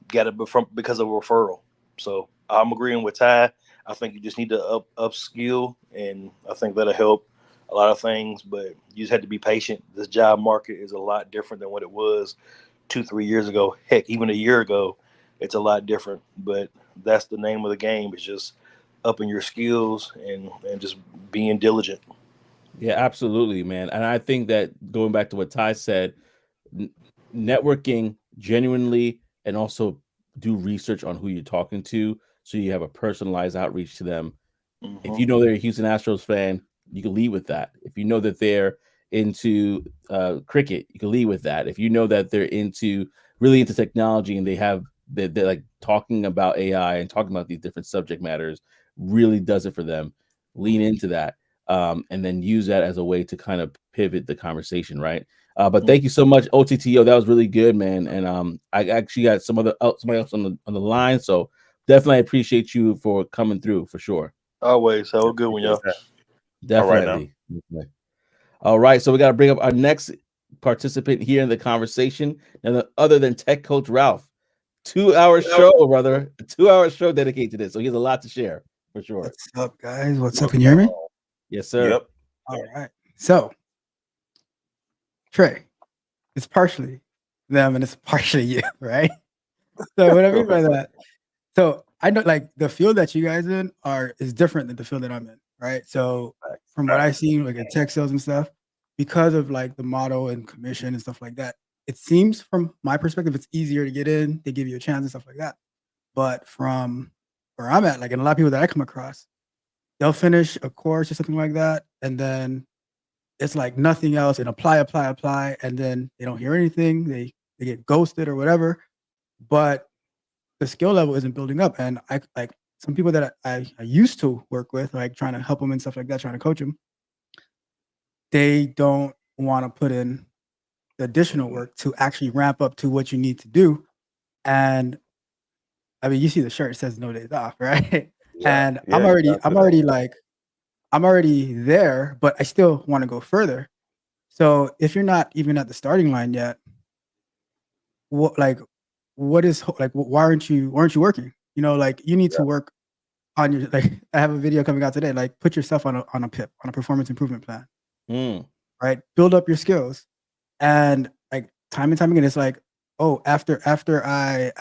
got it because of a referral. So I'm agreeing with Ty. I think you just need to upskill, and I think that'll help a lot of things. But you just have to be patient. This job market is a lot different than what it was 2-3 years ago. Heck, even a year ago, it's a lot different. But that's the name of the game. It's just upping your skills and just being diligent. Yeah, absolutely, man. And I think that going back to what Ty said, networking genuinely, and also do research on who you're talking to so you have a personalized outreach to them. If you know they're a Houston Astros fan, you can lead with that. If you know that they're into cricket, you can lead with that. If you know that they're really into technology and they're like talking about AI and talking about these different subject matters, really does it for them, lean into that. And then use that as a way to kind of pivot the conversation, right? But thank you so much, OTTO. That was really good, man. And I actually got somebody else on the line, so definitely appreciate you for coming through for sure. Always. Have a good one, y'all. Definitely. All right, so we got to bring up our next participant here in the conversation, and other than Tech Coach Ralph. 2-hour show, brother. A 2-hour show dedicated to this, so he has a lot to share for sure. What's up, guys? What's up? Can you hear me? Yes, sir. Yep. All right. So, Trey, it's partially them and it's partially you, right? So what I mean by that, so I know like the field that you guys in is different than the field that I'm in, right? So from what I've seen, like in tech sales and stuff, because of like the model and commission and stuff like that, it seems from my perspective, it's easier to get in. They give you a chance and stuff like that. But from where I'm at, like, and a lot of people that I come across, they'll finish a course or something like that, and then it's like nothing else, and apply, and then they don't hear anything. They get ghosted or whatever. But the skill level isn't building up. And I like some people that I used to work with, like trying to help them and stuff like that, trying to coach them. They don't want to put in the additional work to actually ramp up to what you need to do. And I mean, you see the shirt, it says no days off, right? Yeah, And yeah, I'm already there, but I still want to go further. So if you're not even at the starting line yet, what is like, why aren't you working? You know, like you need to work on your, like, I have a video coming out today, like put yourself on a PIP, on a performance improvement plan, right? Build up your skills. And like time and time again, it's like, oh, after I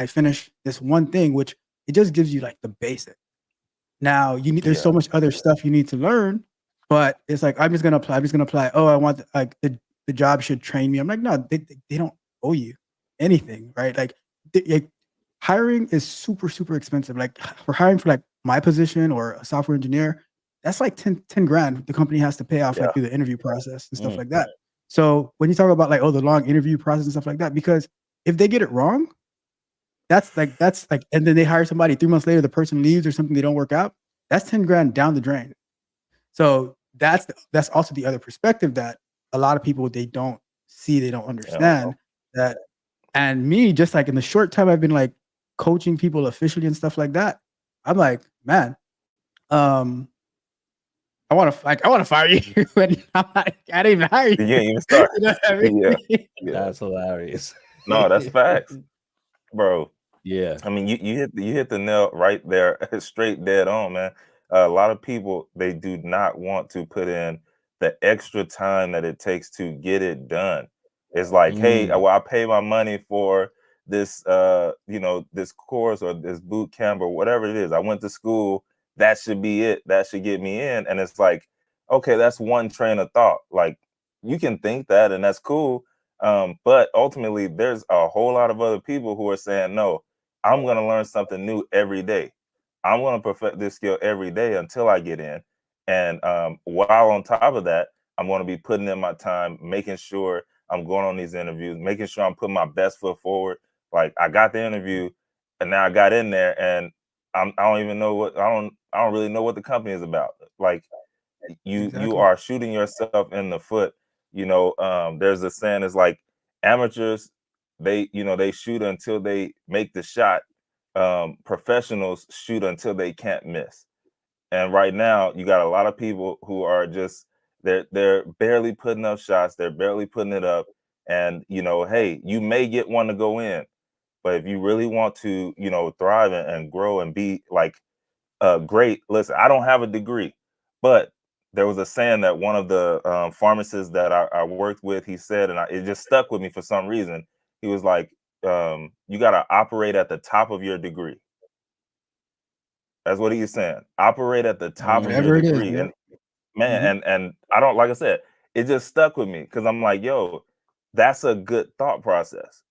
finish this one thing, which it just gives you like the basic. Now there's so much other stuff you need to learn, but it's like, I'm just going to apply. Oh, I want like the job should train me. I'm like, no, they don't owe you anything, right? Like hiring is super, super expensive. Like for hiring for like my position or a software engineer, that's like 10 grand the company has to pay off like through the interview process and stuff like that. So when you talk about like, oh, the long interview process and stuff like that, because if they get it wrong, that's like, and then they hire somebody 3 months later, the person leaves or something, they don't work out. That's 10 grand down the drain. So that's also the other perspective that a lot of people, they don't see, they don't understand that. And me, just like in the short time I've been like coaching people officially and stuff like that, I'm like, man, I want to fire you. And I'm like, I didn't even hire you. You didn't even start. You know what I mean? Yeah. That's hilarious. No, that's facts, bro. Yeah. I mean, you hit the nail right there, straight dead on, man. A lot of people, they do not want to put in the extra time that it takes to get it done. It's like, hey, well, I pay my money for this, this course or this boot camp or whatever it is. I went to school. That should be it. That should get me in. And it's like, okay, that's one train of thought. Like you can think that, and that's cool. But ultimately, there's a whole lot of other people who are saying, no, I'm going to learn something new every day. I'm going to perfect this skill every day until I get in. And while on top of that, I'm going to be putting in my time, making sure I'm going on these interviews, making sure I'm putting my best foot forward. Like I got the interview, and now I got in there, and I don't even know I don't really know what the company is about. Like you are shooting yourself in the foot. There's a saying, it's like amateurs, they shoot until they make the shot. Professionals shoot until they can't miss. And right now you got a lot of people who are just they're barely putting up shots, they're barely putting it up. And hey, you may get one to go in, but if you really want to thrive and grow and be like great, listen, I don't have a degree, but there was a saying that one of the pharmacists that I worked with, he said, and it just stuck with me for some reason. He was like, you got to operate at the top of your degree. That's what he's saying. Operate at the top of your degree. And man, and I don't, like I said, it just stuck with me because I'm like, yo, that's a good thought process.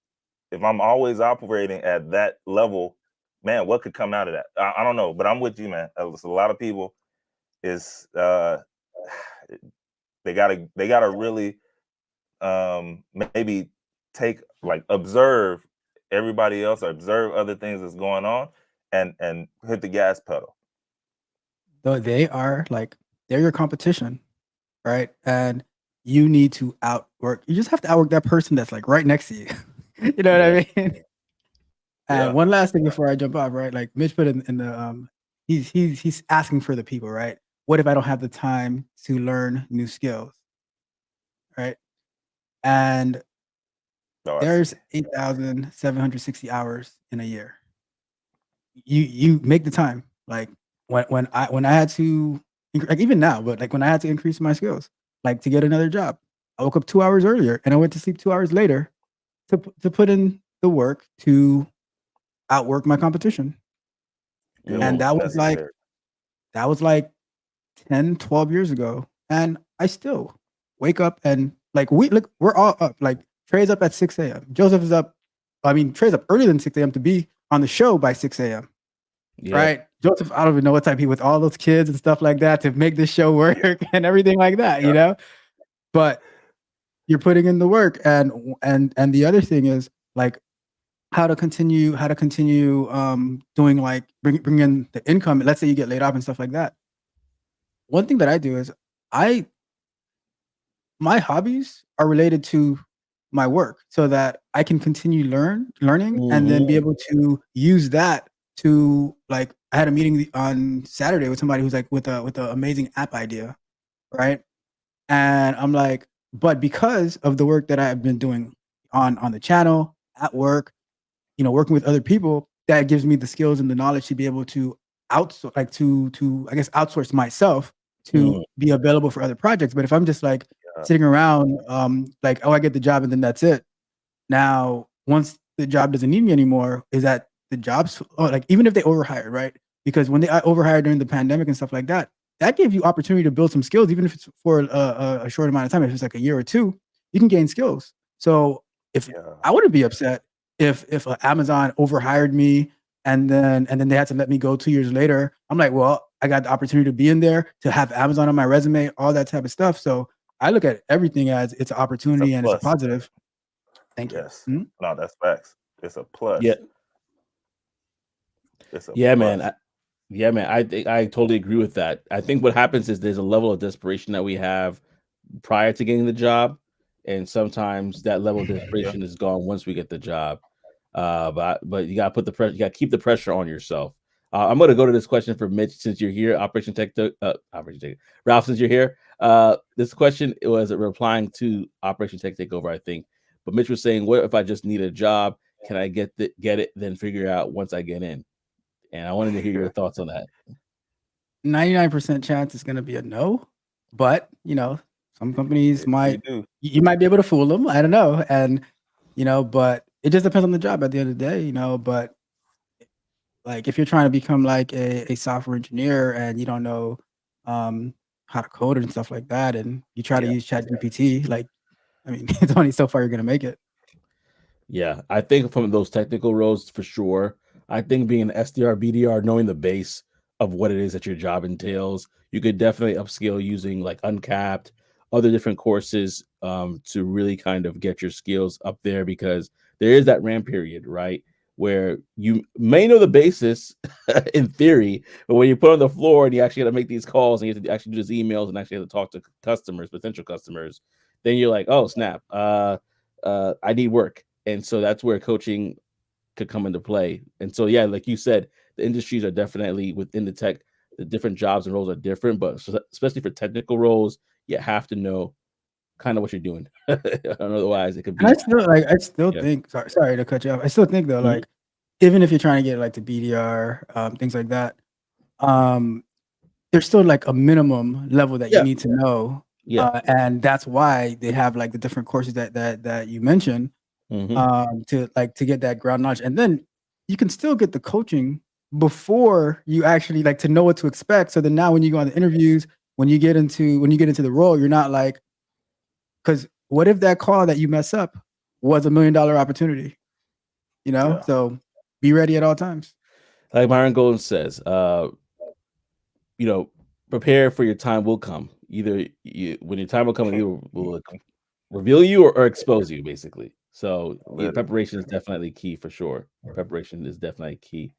If I'm always operating at that level, man, what could come out of that? I don't know, but I'm with you, man. A lot of people is they gotta really maybe observe everybody else, or observe other things that's going on, and hit the gas pedal. Though they're your competition, right? And you need to outwork. You just have to outwork that person that's like right next to you. You know what I mean? And one last thing before I jump off, right? Like Mitch put in the he's asking for the people, right? What if I don't have the time to learn new skills? Right? And there's 8,760 hours in a year. You make the time. Like when I had to, like even now, but like when I had to increase my skills, like to get another job, I woke up 2 hours earlier and I went to sleep 2 hours later to put in the work to outwork my competition. And that was like 10, 12 years ago. And I still wake up and like we're all up. Like Trey's up at 6 a.m. Joseph is up. I mean, Trey's up earlier than 6 a.m. to be on the show by 6 a.m. Right? Joseph, I don't even know what type he with all those kids and stuff like that to make this show work and everything like that, you know? But you're putting in the work. And the other thing is like how to continue doing like bring in the income. Let's say you get laid off and stuff like that. One thing that I do is my hobbies are related to my work so that I can continue learning and then be able to use that to like I had a meeting on Saturday with somebody who's like with an amazing app idea, right? And I'm like, but because of the work that I've been doing on the channel, at work, you know, working with other people, that gives me the skills and the knowledge to be able to outsource, like to I guess outsource myself to be available for other projects. But if I'm just like sitting around, like, oh, I get the job and then that's it. Now, once the job doesn't need me anymore, is that the jobs, like even if they overhire, right? Because when they overhired during the pandemic and stuff like that, that gives you opportunity to build some skills, even if it's for a short amount of time. If it's like a year or two, you can gain skills. So if I wouldn't be upset if Amazon overhired me and then they had to let me go 2 years later. I'm like, well, I got the opportunity to be in there, to have Amazon on my resume, all that type of stuff. So I look at everything as it's an opportunity and it's a positive. Thank you. Mm-hmm. No, that's facts. It's a plus. Yeah. It's a plus. Man. I think I totally agree with that. I think what happens is there's a level of desperation that we have prior to getting the job, and sometimes that level of desperation is gone once we get the job. But you gotta put the pressure. You gotta keep the pressure on yourself. I'm gonna go to this question for Mitch since you're here. Operation Tech, Ralph, since you're here. This question was replying to Operation Tech Takeover, I think. But Mitch was saying, "What if I just need a job? Can I get it, then figure out once I get in?" And I wanted to hear your thoughts on that. 99% chance it's going to be a no, but you know, some companies you might be able to fool them. I don't know, and you know, but it just depends on the job at the end of the day, you know. But like, if you're trying to become like a software engineer and you don't know how to code and stuff like that, and you try to use ChatGPT, like, I mean, it's only so far you're going to make it. Yeah, I think from those technical roles for sure. I think being an SDR, BDR, knowing the base of what it is that your job entails, you could definitely upskill using like Uncapped, other different courses to really kind of get your skills up there, because there is that ramp period, right? Where you may know the basis in theory, but when you put on the floor and you actually got to make these calls and you have to actually do these emails and actually have to talk to customers, potential customers, then you're like, oh, snap, I need work. And so that's where coaching could come into play. And so, yeah, like you said, the industries are definitely within the tech. The different jobs and roles are different, but especially for technical roles, you have to know kind of what you're doing. Otherwise, it could be. And I still think. Sorry to cut you off. I still think though, like even if you're trying to get like the BDR, things like that, there's still like a minimum level that you need to know. And that's why they have like the different courses that you mentioned. To get that ground knowledge, and then you can still get the coaching before you actually like to know what to expect. So then now when you go on the interviews, when you get into the role, you're not like, because what if that call that you mess up was $1 million opportunity? You know, so be ready at all times. Like Myron Golden says, you know, prepare for your time will come. Either when your time will come, either will reveal you or expose you, basically. So preparation is definitely key for sure. Preparation is definitely key.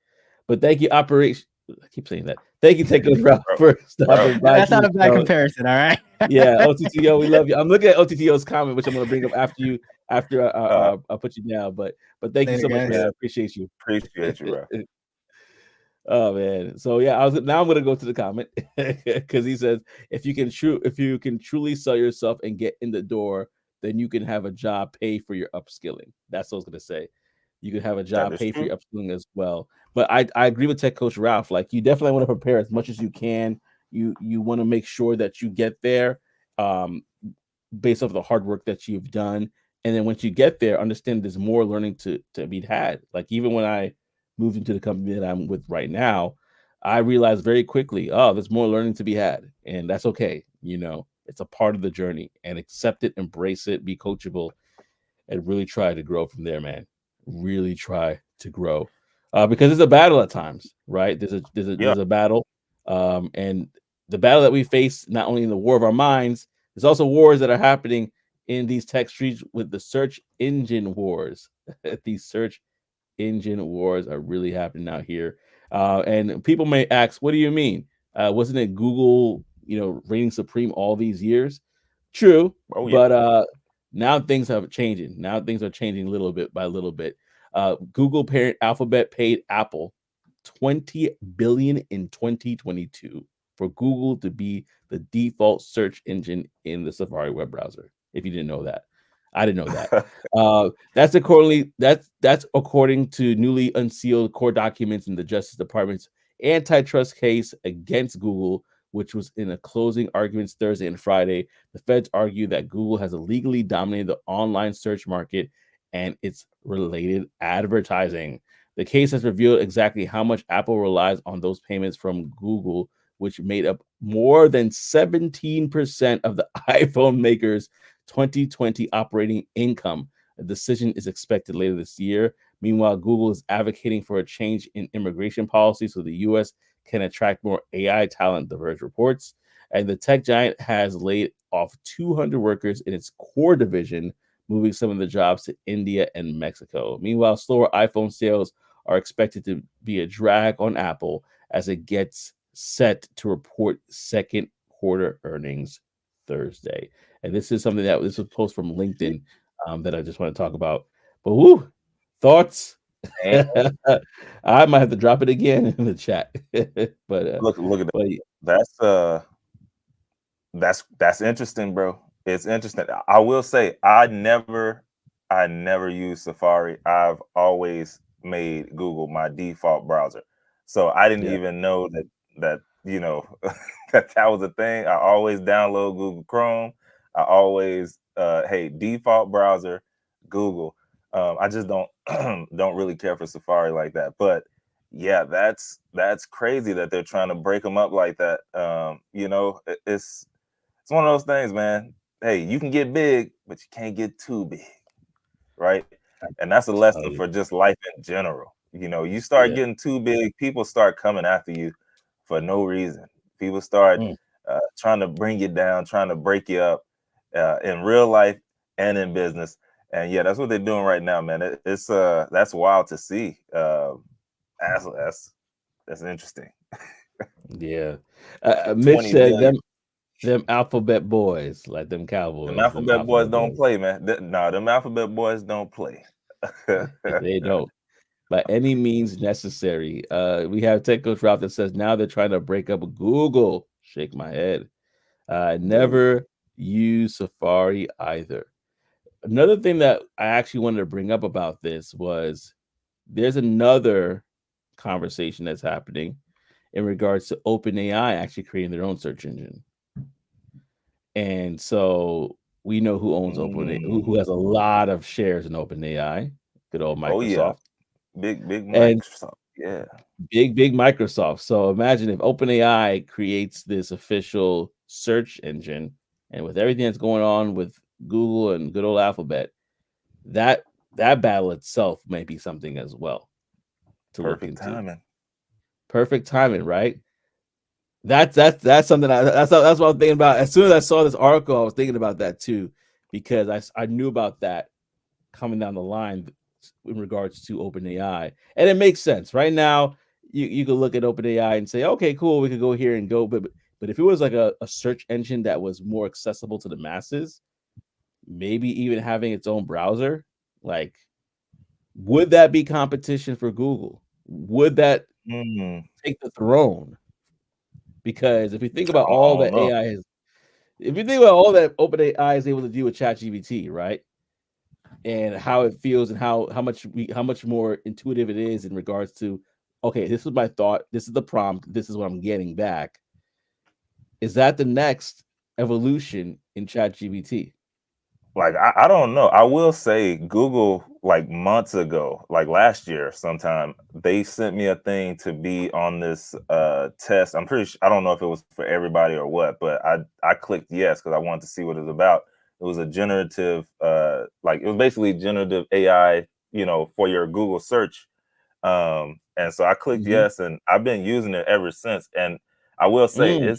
But thank you, Operation. I keep saying that. Thank you, Takeover Ralph, for stopping by. That's not a bad comparison, all right? Yeah, OTTO, we love you. I'm looking at OTTO's comment, which I'm going to bring up after I put you down. But thank you Later, so much, guys. man. I appreciate you. Appreciate you, bro. Oh man. So yeah, now I'm gonna go to the comment because he says if you can truly sell yourself and get in the door, then you can have a job pay for your upskilling. That's what I was gonna say. You can have a That job is pay for true. your upskilling as well. But I agree with Tech Coach Ralph. Like you definitely want to prepare as much as you can. You want to make sure that you get there um based off the hard work that you've done. And then once you get there, understand there's more learning to be had. Like even when I moved into the company that I'm with right now, I realized very quickly, oh, there's more learning to be had. And that's okay. It's a part of the journey and accept it, embrace it, be coachable, and really try to grow from there, man. Really try to grow. Because it's a battle at times, right? There's a battle. And the battle that we face, not only in the war of our minds, there's also wars that are happening in these tech streets with the search engine wars. These search engine wars are really happening out here. And people may ask, what do you mean? Wasn't it Google, reigning supreme all these years? True, Oh yeah. but now things are changing. Now things are changing little bit by little bit. Google parent Alphabet paid Apple $20 billion in 2022 for Google to be the default search engine in the Safari web browser. If you didn't know that, I didn't know that. That's according to newly unsealed court documents in the Justice Department's antitrust case against Google, which was in a closing arguments Thursday and Friday. The feds argue that Google has illegally dominated the online search market and its related advertising. The case has revealed exactly how much Apple relies on those payments from Google, which made up more than 17% of the iPhone makers' 2020 operating income. A decision is expected later this year. Meanwhile, Google is advocating for a change in immigration policy so the U.S. can attract more AI talent, The Verge reports. And the tech giant has laid off 200 workers in its core division, moving some of the jobs to India and Mexico. Meanwhile, slower iPhone sales are expected to be a drag on Apple as it gets set to report second quarter earnings Thursday. And this is something this was a post from LinkedIn that I just want to talk about. But woo, thoughts? I might have to drop it again in the chat. but look at that. That's interesting, bro. It's interesting. I will say I never use Safari. I've always made Google my default browser. So I didn't even know that that was a thing. I always download Google Chrome. I always default browser Google. I just don't don't really care for Safari like that. But yeah, that's crazy that they're trying to break them up like that. It's one of those things, man. Hey, you can get big, but you can't get too big, right? And that's a lesson for just life in general. You start getting too big, people start coming after you for no reason. People start trying to bring you down, trying to break you up in real life and in business. And yeah, that's what they're doing right now, man. It's that's wild to see. That's interesting. Yeah, Mitch said them alphabet boys, like them Cowboys. Them alphabet boys don't play, man. Them alphabet boys don't play. They don't. By any means necessary. We have Tech Coach Ralph that says now they're trying to break up Google. Shake my head. Never use Safari either. Another thing that I actually wanted to bring up about this was there's another conversation that's happening in regards to OpenAI actually creating their own search engine. And so we know who owns OpenAI, who has a lot of shares in OpenAI. Good old Microsoft. Oh, yeah. Big Microsoft. Yeah. Big Microsoft. So imagine if OpenAI creates this official search engine, and with everything that's going on with Google and good old Alphabet, that battle itself may be something as well to look into. Perfect timing, right? That's something that's what I was thinking about. As soon as I saw this article, I was thinking about that too, because I knew about that coming down the line in regards to OpenAI, and it makes sense. Right now, you could look at OpenAI and say, okay, cool, we could go here and go, but But if it was like a search engine that was more accessible to the masses, maybe even having its own browser, like, would that be competition for Google? Would that take the throne? Because if you think about all that AI is, if you think about all that OpenAI is able to do with ChatGPT, right? And how it feels and how much more intuitive it is in regards to, okay, this is my thought, this is the prompt, this is what I'm getting back. Is that the next evolution in ChatGPT? Like, I don't know. I will say Google, like months ago, like last year sometime, they sent me a thing to be on this test. I'm pretty sure, I don't know if it was for everybody or what, but I clicked yes because I wanted to see what it was about. It was a generative, like it was basically generative AI, for your Google search. And so I clicked yes, and I've been using it ever since. And I will say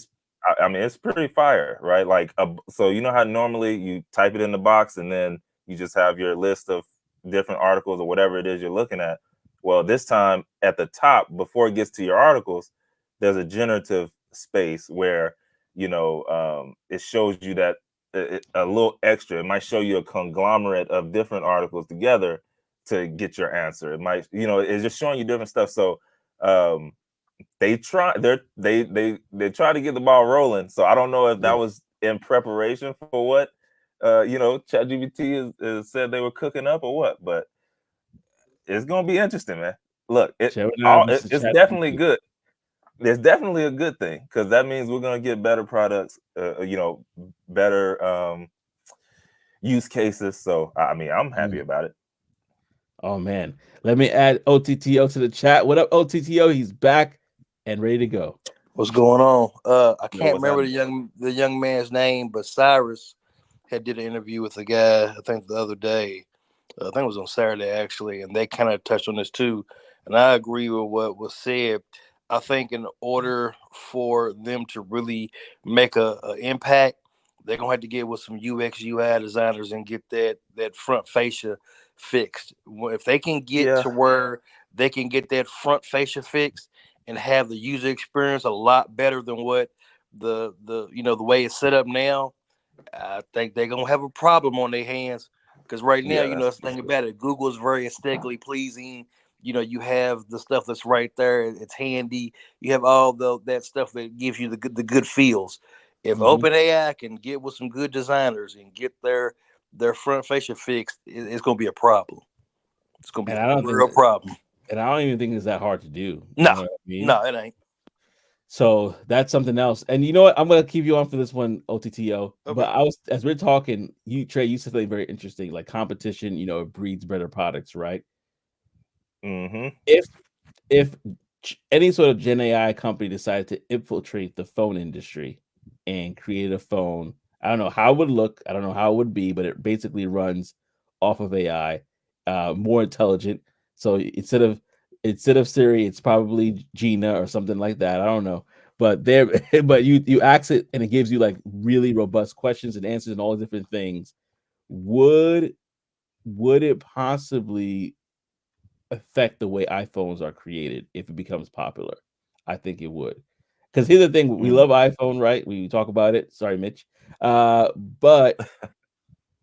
I mean, it's pretty fire, right? Like, so you know how normally you type it in the box and then you just have your list of different articles or whatever it is you're looking at. Well, this time at the top, before it gets to your articles, there's a generative space where, it shows you that a little extra. It might show you a conglomerate of different articles together to get your answer. It might, it's just showing you different stuff. So, they try to get the ball rolling. So I don't know if that was in preparation for what ChatGPT is said they were cooking up or what, but it's gonna be interesting, man. Look, it's definitely good. It's definitely a good thing because that means we're gonna get better products, better use cases. So I mean, I'm happy about it. Oh man, let me add OTTO to the chat. What up, OTTO? He's back and ready to go. What's going on? I can't remember the young man's name, but Cyrus had did an interview with a guy, I think the other day. I think it was on Saturday actually, and they kind of touched on this too. And I agree with what was said. I think in order for them to really make a impact, they're gonna have to get with some UX UI designers and get that front fascia fixed. If they can get to where they can get that front fascia fixed and have the user experience a lot better than what the way it's set up now, I think they're gonna have a problem on their hands. Because right now, that's the thing about it. Google is very aesthetically pleasing. You have the stuff that's right there. It's handy. You have all that stuff that gives you the good feels. If OpenAI can get with some good designers and get their front fascia fixed, it's going to be a problem. It's going to be a real problem. And I don't even think it's that hard to do. No, you know what I mean? No, it ain't. So that's something else. And you know what? I'm gonna keep you on for this one, OTTO. Okay. But as we're talking, Trey, you said something very interesting, like competition, breeds better products, right? If any sort of Gen AI company decided to infiltrate the phone industry and create a phone, I don't know how it would look, I don't know how it would be, but it basically runs off of AI, more intelligent. So instead of Siri, it's probably Gina or something like that. I don't know. But but you ask it and it gives you like really robust questions and answers and all different things. Would it possibly affect the way iPhones are created if it becomes popular? I think it would. Because here's the thing, we love iPhone, right? We talk about it. Sorry, Mitch. But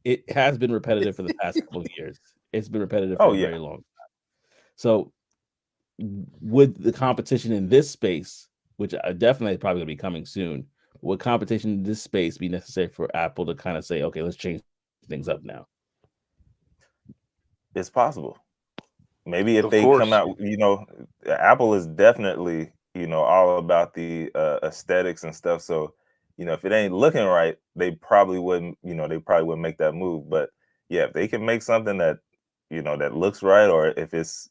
it has been repetitive for the past couple of years. It's been repetitive for a very long time. So would the competition in this space, which definitely probably going to be coming soon, would competition in this space be necessary for Apple to kind of say, okay, let's change things up now? It's possible. Maybe if they come out, Apple is definitely, all about the aesthetics and stuff. So, if it ain't looking right, they probably wouldn't make that move. But yeah, if they can make something that, that looks right, or if it's,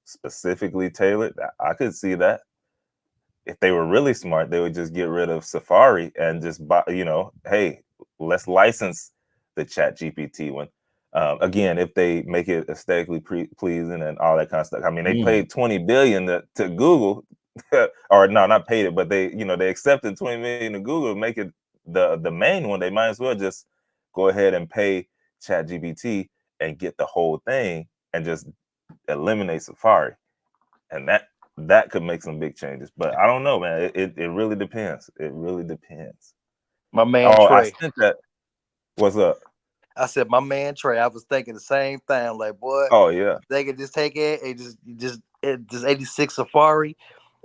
specifically tailored, I could see that. If they were really smart, they would just get rid of Safari and just buy, hey, let's license the ChatGPT one. Again, if they make it aesthetically pleasing and all that kind of stuff. I mean, they paid $20 billion to Google, or no, not paid it, but they accepted $20 million to Google to make it the main one. They might as well just go ahead and pay ChatGPT and get the whole thing and just eliminate Safari. And that could make some big changes. But I don't know, man. It really depends. It really depends. My man Oh, I Trey. sent that. What's up? I said, my man Trey. I was thinking the same thing. I'm like, boy, Oh yeah, they could just take it and just 86 Safari,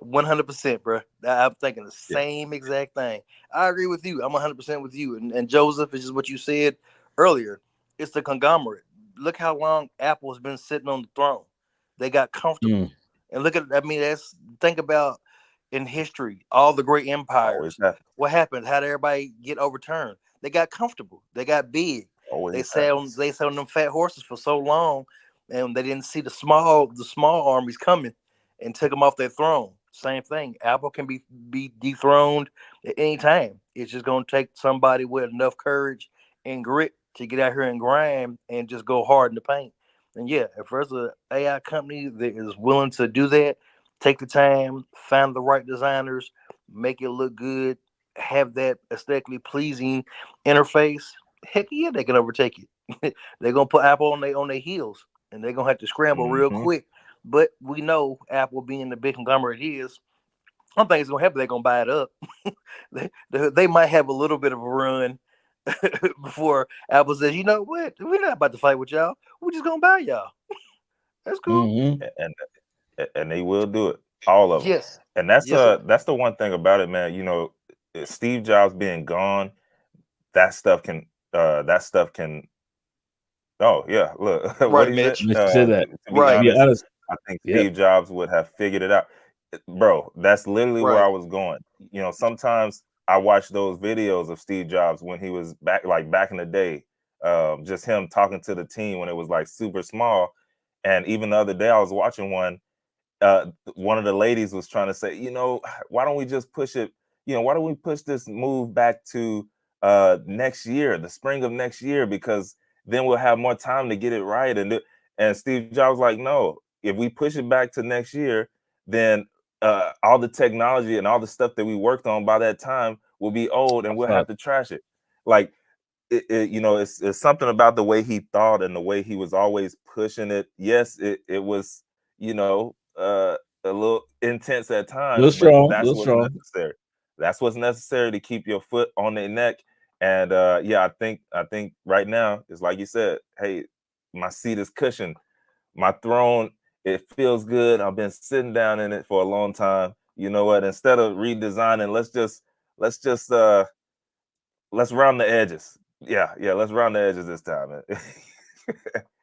100%, bro. I'm thinking the same exact thing. I agree with you. I'm 100% with you. And Joseph, is just what you said earlier. It's the conglomerate. Look how long Apple has been sitting on the throne. They got comfortable. And look at, I mean, think about in history, all the great empires. What happened? How did everybody get overturned? They got comfortable. They got big. They sat on them fat horses for so long, and they didn't see the small armies coming and took them off their throne. Same thing. Apple can be dethroned at any time. It's just gonna take somebody with enough courage and grit to get out here and grind and just go hard in the paint. And yeah, if there's an AI company that is willing to do that, take the time, find the right designers, make it look good, have that aesthetically pleasing interface, heck yeah, they can overtake it. They're gonna put Apple on their heels, and they're gonna have to scramble real quick. But we know Apple, being the big conglomerate it is, I don't think it's gonna happen. They're gonna buy it up. they might have a little bit of a run before Apple says, you know what, we're not about to fight with y'all. We're just gonna buy y'all. That's cool. And they will do it, all of them. Yes. And that's the one thing about it, man. You know, Steve Jobs being gone, that stuff can. Oh yeah, look, right, what he Mitch. said. That. To be honest, I think Yep. Steve Jobs would have figured it out, bro. That's literally where I was going. You know, sometimes I watch those videos of Steve Jobs when he was back in the day, just him talking to the team when it was like super small. And even the other day, I was watching one. One of the ladies was trying to say, you know, why don't we just push it? You know, why don't we push this move back to next year, the spring of next year, because then we'll have more time to get it right. And Steve Jobs was like, no, if we push it back to next year, then all the technology and all the stuff that we worked on by that time will be old, and we'll have to trash it. Like, you know, it's something about the way he thought and the way he was always pushing it. Yes, it was, you know, a little intense at times, but that's what's necessary. That's what's necessary to keep your foot on their neck. And yeah, I think right now it's like you said, hey, my seat is cushioned, my throne, it feels good. I've been sitting down in it for a long time. You know what? Instead of redesigning, let's round the edges. Yeah, let's round the edges this time.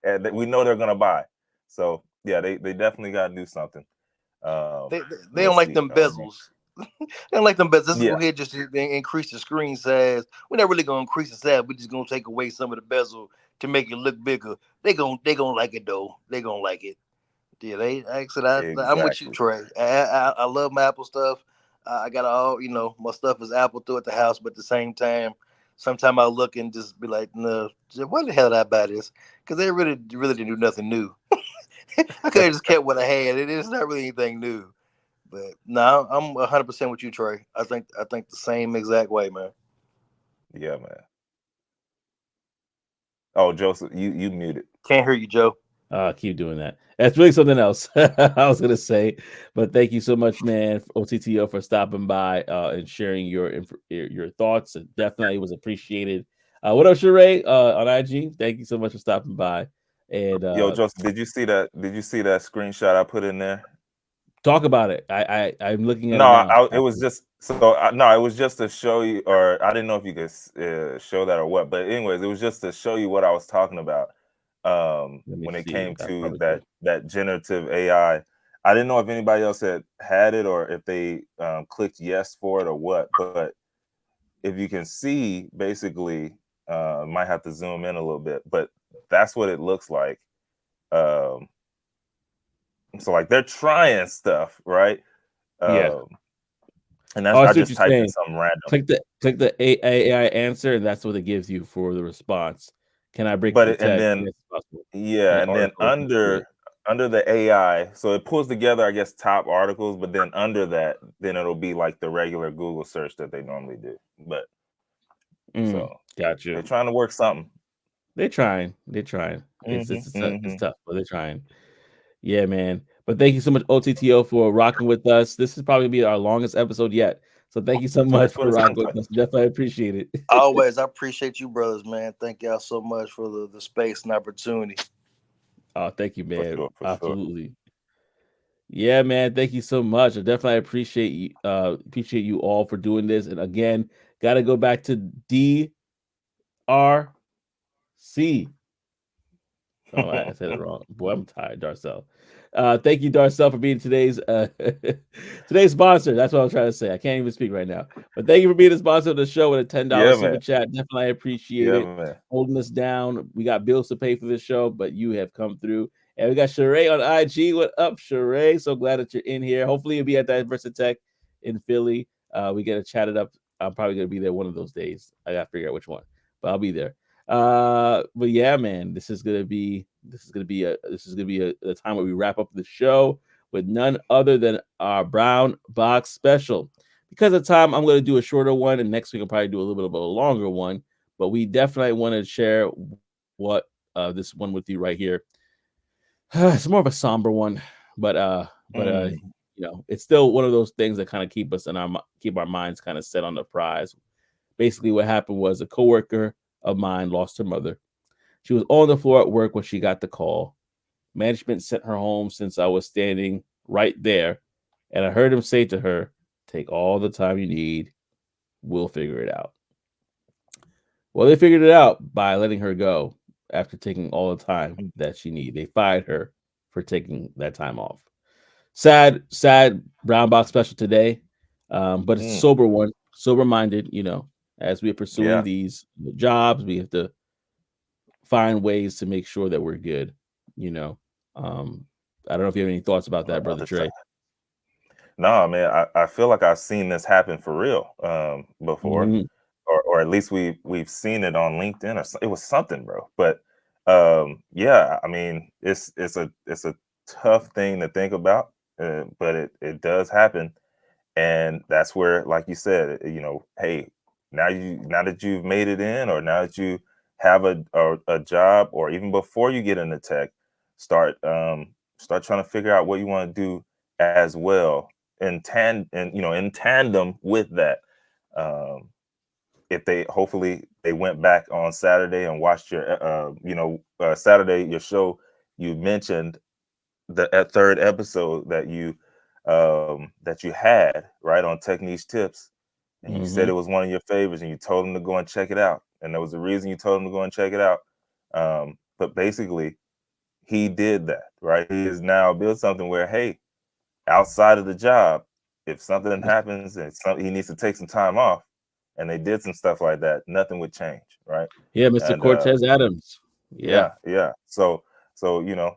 And we know they're gonna buy. So yeah, they definitely gotta do something. They don't like them bezels. They don't like them bezels. Let's go ahead just increase the screen size. We're not really gonna increase the size. We're just gonna take away some of the bezel to make it look bigger. They gonna like it though. They gonna like it. Yeah, I'm with you, Trey. I love my Apple stuff. I got all, you know, my stuff is Apple through at the house, but at the same time, sometimes I look and just be like, no, why the hell did I buy this? Because they really didn't do nothing new. I could have just kept what I had. It is not really anything new. But no, I'm 100% with you, Trey. I think the same exact way, man. Yeah, man. Oh, Joseph, you muted. Can't hear you, Joe. Keep doing that. That's really something else I was gonna say. But thank you so much, man, OTTO, for stopping by and sharing your thoughts. It definitely was appreciated. What else, Sheree, on IG? Thank you so much for stopping by. And yo, Joseph, did you see that screenshot I put in there? Talk about it. I'm looking at it now. It was just it was just to show you, or I didn't know if you could show that or what. But anyways, it was just to show you what I was talking about when it came to that generative AI. I didn't know if anybody else had it or if they clicked yes for it or what. But if you can see, basically, might have to zoom in a little bit, but that's what it looks like. So like they're trying stuff, right? And that's I just typed in something random. Click the AI answer, and that's what it gives you for the response. Can I break the text? And then and then under the AI, so it pulls together, I guess, top articles, but then under that, then it'll be like the regular Google search that they normally do. But so gotcha. They're trying to work something. They're trying. It's tough, but they're trying. Yeah, man. But thank you so much, OTTO, for rocking with us. This is probably be our longest episode yet. So thank you so much for rocking with us. Definitely appreciate it. Always, I appreciate you, brothers, man. Thank y'all so much for the space and opportunity. Oh, thank you, man. For Absolutely. Sure. Yeah, man. Thank you so much. I definitely appreciate you all for doing this. And again, gotta go back to DRC. Oh, I said it wrong. Boy, I'm tired, Darcel. Thank you, Darcel, for being today's sponsor. That's what I was trying to say. I can't even speak right now. But thank you for being the sponsor of the show with a $10 super chat. Definitely appreciate it. Man. Holding us down. We got bills to pay for this show, but you have come through. And we got Sheree on IG. What up, Sheree? So glad that you're in here. Hopefully you'll be at Diversitech in Philly. We get to chat it up. I'm probably gonna be there one of those days. I gotta figure out which one, but I'll be there. But yeah, man, this is gonna be a time where we wrap up the show with none other than our Brown Box special. Because of time, I'm gonna do a shorter one, and next week I'll probably do a little bit of a longer one. But we definitely want to share what this one with you right here. It's more of a somber one, but you know, it's still one of those things that kind of keep our minds kind of set on the prize. Basically, what happened was a coworker of mine lost her mother. She was on the floor at work when she got the call. Management sent her home since I was standing right there, and I heard him say to her, "Take all the time you need. We'll figure it out." Well, they figured it out by letting her go after taking all the time that she needed. They fired her for taking that time off. Sad Brown Box special today, but it's a sober one, sober-minded, you know. As we are pursuing these jobs, we have to find ways to make sure that we're good, you know. I don't know if you have any thoughts about that, Brother Trey. No, man, I feel like I've seen this happen for real before, or at least we've seen it on LinkedIn, or it was something, bro. But yeah, I mean, it's a tough thing to think about, but it does happen, and that's where, like you said, you know, hey, now that you've made it in, or now that you have a job, or even before you get into tech, start trying to figure out what you want to do as well, in tandem with that. If hopefully they went back on Saturday and watched your Saturday, your show, you mentioned the third episode that you had right on Tech Niche Tips. And you said it was one of your favorites, and you told him to go and check it out. And there was a reason you told him to go and check it out. But basically, he did that, right? He has now built something where, hey, outside of the job, if something happens and he needs to take some time off, and they did some stuff like that, nothing would change, right? Yeah, Mr. Cortez Adams. Yeah. So you know,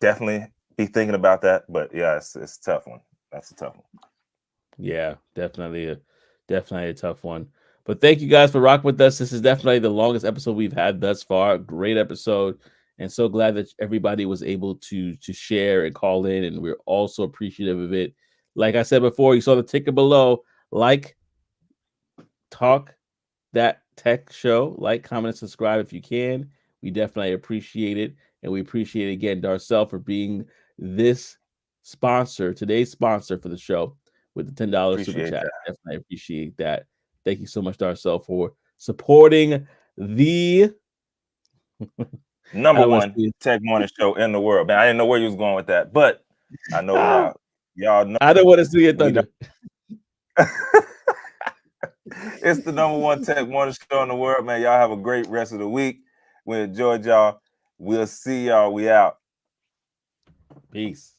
definitely be thinking about that. But yeah, it's a tough one. That's a tough one. Yeah, definitely a tough one. But thank you guys for rocking with us. This is definitely the longest episode we've had thus far. Great episode, and so glad that everybody was able to share and call in, and we're also appreciative of it. Like I said before, you saw the ticker below. Like, Talk That Tech Show. Like, comment, and subscribe if you can. We definitely appreciate it, and we appreciate again Darcel for being today's sponsor for the show, with the $10 super chat. Definitely appreciate that. Thank you so much, Darcel, for supporting the number one tech morning show in the world. Man, I didn't know where you was going with that, but I know now. Y'all know. I don't want to see it thunder. It's the number one tech morning show in the world, man. Y'all have a great rest of the week. We enjoyed y'all. We'll see y'all. We out. Peace.